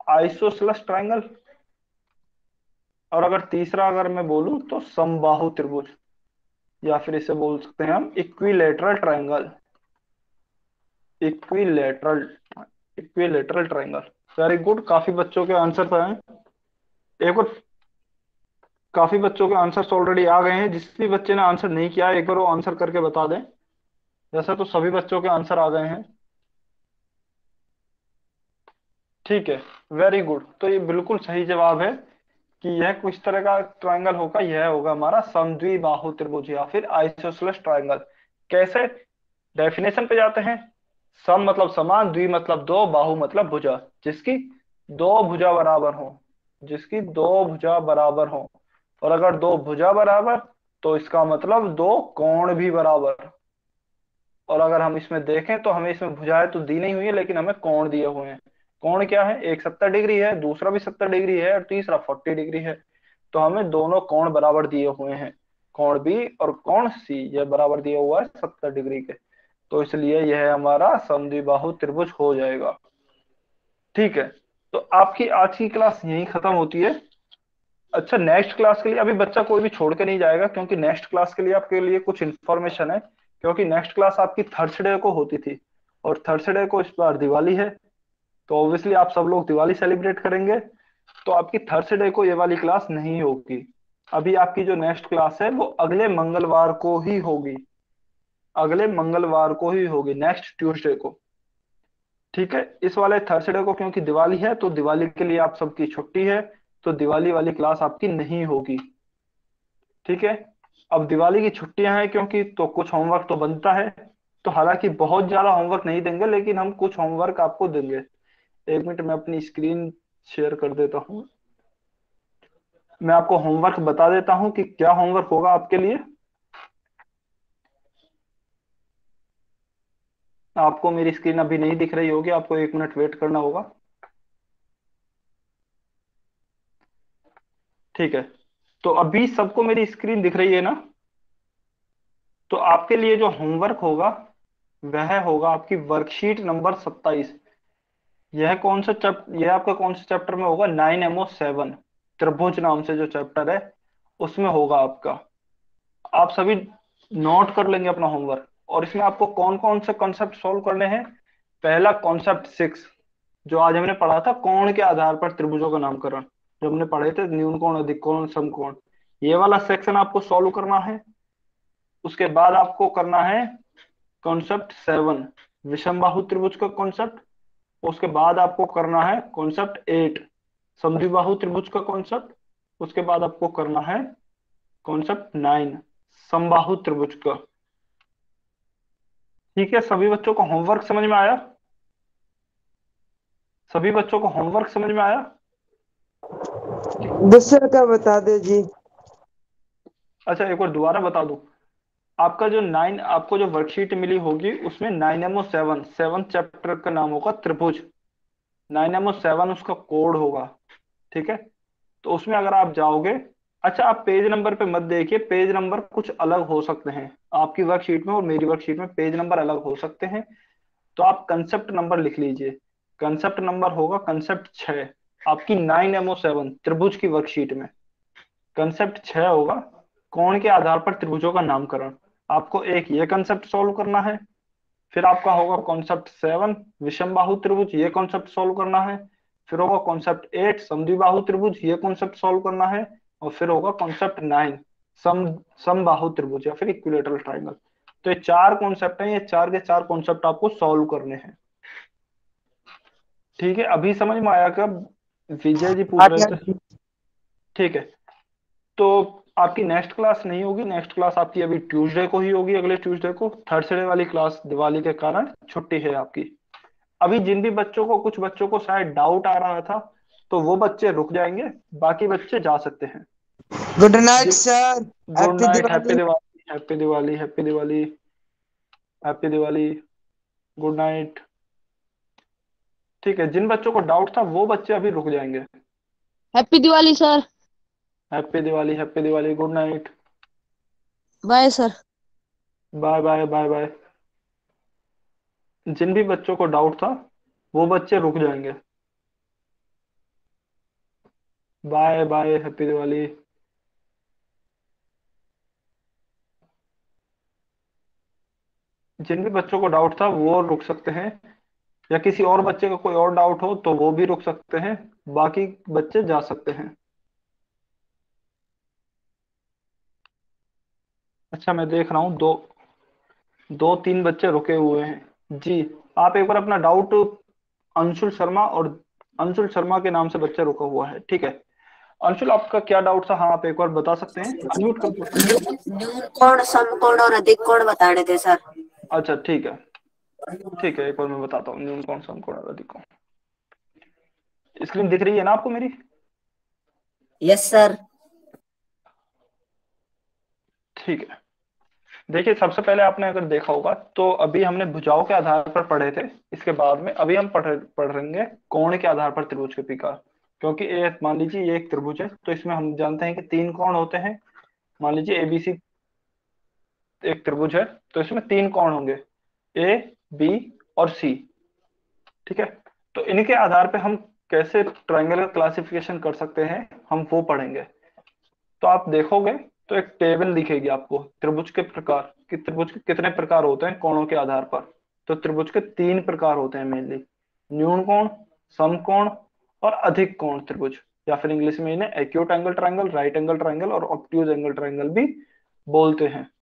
Speaker 1: आइसोसेलेस ट्राइंगल। और अगर तीसरा अगर मैं बोलूं तो समबाहु त्रिभुज, या फिर इसे बोल सकते हैं हम equilateral triangle. Equilateral equilateral triangle. Very good, काफी बच्चों के आंसर आए। एक और काफी बच्चों के आंसर्स ऑलरेडी आ गए हैं। जिस भी बच्चे ने आंसर नहीं किया है एक बार वो आंसर करके बता दें। वैसे तो सभी बच्चों के आंसर आ गए हैं। ठीक है, वेरी गुड। तो ये बिल्कुल सही जवाब है कि यह कुछ तरह का ट्रायंगल होगा, यह होगा हमारा समद्विबाहु त्रिभुज या फिर आइसोसेलेस ट्रायंगल। कैसे? डेफिनेशन पे जाते हैं। सम मतलब समान, द्वि मतलब दो, बाहु मतलब भुजा, जिसकी दो भुजा बराबर हो, जिसकी दो भुजा बराबर हो। और अगर दो भुजा बराबर तो इसका मतलब दो कोण भी बराबर। और अगर हम इसमें देखें तो हमें इसमें भुजाएं तो दी नहीं हुई है लेकिन हमें कोण दिए हुए हैं। कोण क्या है? एक 70 डिग्री है, दूसरा भी 70 डिग्री है और तीसरा 40 डिग्री है। तो हमें दोनों कोण बराबर दिए हुए हैं, कोण बी और कोण सी, यह बराबर दिया हुआ है 70 डिग्री के। तो इसलिए यह हमारा समद्विबाहु त्रिभुज हो जाएगा। ठीक है, तो आपकी आज की क्लास यहीं खत्म होती है। अच्छा, नेक्स्ट क्लास के लिए अभी बच्चा कोई भी छोड़ के नहीं जाएगा, क्योंकि नेक्स्ट क्लास के लिए आपके लिए कुछ इन्फॉर्मेशन है। क्योंकि नेक्स्ट क्लास आपकी थर्सडे को होती थी और थर्सडे को इस बार दिवाली है, तो ऑब्वियसली आप सब लोग दिवाली सेलिब्रेट करेंगे। तो आपकी थर्सडे को ये वाली क्लास नहीं होगी। अभी आपकी जो नेक्स्ट क्लास है वो अगले मंगलवार को ही होगी, अगले मंगलवार को ही होगी, नेक्स्ट ट्यूसडे को। ठीक है, इस वाले थर्सडे को क्योंकि दिवाली है तो दिवाली के लिए आप सबकी छुट्टी है, तो दिवाली वाली क्लास आपकी नहीं होगी। ठीक है, अब दिवाली की छुट्टियां हैं क्योंकि, तो कुछ होमवर्क तो बनता है। तो हालांकि बहुत ज्यादा होमवर्क नहीं देंगे लेकिन हम कुछ होमवर्क आपको देंगे। एक मिनट में अपनी स्क्रीन शेयर कर देता हूँ। मैं आपको होमवर्क बता देता हूँ कि क्या होमवर्क होगा आपके लिए। आपको मेरी स्क्रीन अभी नहीं दिख रही होगी, आपको एक मिनट वेट करना होगा। ठीक है, तो अभी सबको मेरी स्क्रीन दिख रही है ना? तो आपके लिए जो होमवर्क होगा वह होगा आपकी वर्कशीट नंबर 27। यह आपका कौन से चैप्टर में होगा? 9MO7 त्रिभुज नाम से जो चैप्टर है उसमें होगा आपका। आप सभी नोट कर लेंगे अपना होमवर्क। और इसमें आपको कौन कौन से कॉन्सेप्ट सॉल्व करने हैं? पहला कॉन्सेप्ट 6, जो आज हमने पढ़ा था, कोण के आधार पर त्रिभुजों का नामकरण, जो हमने पढ़े थे, न्यून कोण, अधिक कोण, समकोण। ये वाला सेक्शन आपको सॉल्व करना है। उसके बाद आपको करना है कॉन्सेप्ट 7, विषमबाहु त्रिभुज का कॉन्सेप्ट। उसके बाद आपको करना है कॉन्सेप्ट 8, समद्विबाहु त्रिभुज का कॉन्सेप्ट। उसके बाद आपको करना है कॉन्सेप्ट 9, समबाहु त्रिभुज का। ठीक है, सभी बच्चों को होमवर्क समझ में आया? सभी बच्चों को होमवर्क समझ में आया?
Speaker 2: दूसरे का बता दे जी।
Speaker 1: अच्छा, एक बार दोबारा बता दूं। आपका जो 9, आपको जो वर्कशीट मिली होगी उसमें 9MO7 7 चैप्टर का नाम होगा त्रिभुज। 9MO7 उसका कोड होगा। ठीक है, तो उसमें अगर आप जाओगे, अच्छा आप पेज नंबर पे मत देखिए, पेज नंबर कुछ अलग हो सकते हैं आपकी वर्कशीट में और मेरी वर्कशीट में पेज नंबर अलग हो सकते हैं। तो आप कंसेप्ट नंबर लिख लीजिए, कंसेप्ट नंबर होगा कंसेप्ट 6 आपकी 9MO7 त्रिभुज की वर्कशीट में। कंसेप्ट 6 होगा कोण के आधार पर त्रिभुजों का नामकरण। आपको एक ये कंसेप्ट सॉल्व करना है, फिर आपका होगा कॉन्सेप्ट 7 विषमबाहु त्रिभुज, ये कॉन्सेप्ट सॉल्व करना है। फिर होगा कॉन्सेप्ट 8 समद्विबाहु त्रिभुज, ये कॉन्सेप्ट सॉल्व करना है। और फिर होगा कॉन्सेप्ट 9 सम समबाहु त्रिभुज या फिर इक्विलेटरल ट्राइंगल। तो ये चार कॉन्सेप्ट हैं, ये चार के चार कॉन्सेप्ट आपको सॉल्व करने हैं। ठीक है, अभी समझ में आया? कब विजय जी पूछ
Speaker 2: हाँ
Speaker 1: रहे
Speaker 2: जी, हाँ
Speaker 1: थे।
Speaker 2: जी।
Speaker 1: ठीक है, तो आपकी नेक्स्ट क्लास नहीं होगी, नेक्स्ट क्लास आपकी अभी ट्यूसडे को ही होगी, अगले ट्यूसडे को। थर्सडे वाली क्लास दिवाली के कारण छुट्टी है आपकी। अभी जिन भी बच्चों को, कुछ बच्चों को शायद डाउट आ रहा था, तो वो बच्चे रुक जाएंगे, बाकी बच्चे जा सकते हैं।
Speaker 2: गुड नाइट
Speaker 1: जी,
Speaker 2: sir.
Speaker 1: Good
Speaker 2: happy
Speaker 1: night, happy
Speaker 2: Diwali.
Speaker 1: Diwali, happy Diwali, happy Diwali, happy Diwali, good night. ठीक है, जिन बच्चों को डाउट था वो बच्चे अभी रुक जाएंगे।
Speaker 4: Happy Diwali sir.
Speaker 1: Happy Diwali, happy Diwali, good night,
Speaker 4: bye sir.
Speaker 1: Bye bye, bye bye. जिन भी बच्चों को डाउट था वो बच्चे रुक जाएंगे। Bye bye, happy Diwali. जिन भी बच्चों को डाउट था वो रुक सकते हैं, या किसी और बच्चे का कोई और डाउट हो तो वो भी रुक सकते हैं, बाकी बच्चे जा सकते हैं। अच्छा मैं देख रहा हूँ, दो दो तीन बच्चे रुके हुए हैं जी। आप एक बार अपना डाउट, अंशुल शर्मा, और अंशुल शर्मा के नाम से बच्चा रुका हुआ है, ठीक है। अंशुल आपका क्या डाउट था? हाँ आप एक बार बता सकते हैं, अनम्यूट कर सकते हैं।
Speaker 2: न्यून कोण, समकोण और अधिक कोण बताने थे सर।
Speaker 1: अच्छा ठीक है, ठीक है, एक बार मैं बताता हूँ न्यून कौन सा कौन अधिक कौन। स्क्रीन दिख रही है ना आपको मेरी?
Speaker 2: Yes sir.
Speaker 1: ठीक है, देखिए सबसे पहले आपने अगर देखा होगा तो अभी हमने भुजाओं के आधार पर पढ़े थे, इसके बाद में अभी हम पढ़ेंगे कोण के आधार पर त्रिभुज के प्रकार। क्योंकि मान लीजिए ये एक त्रिभुज है, तो इसमें हम जानते हैं कि तीन कोण होते हैं। मान लीजिए एबीसी एक त्रिभुज है, तो इसमें तीन कोण होंगे, ए, बी और सी। ठीक है, तो इनके आधार पे हम कैसे ट्रायंगल का क्लासिफिकेशन कर सकते हैं, हम वो पढ़ेंगे। तो आप देखोगे तो एक टेबल दिखेगी आपको त्रिभुज के प्रकार, कि त्रिभुज के कितने प्रकार होते हैं कोणों के आधार पर। तो त्रिभुज के तीन प्रकार होते हैं मेनली, न्यून कोण, समकोण और अधिक कोण त्रिभुज, या फिर इंग्लिश में इन्हें acute angle triangle, right angle triangle और ऑब्ट्यूज एंगल ट्रायंगल भी बोलते हैं।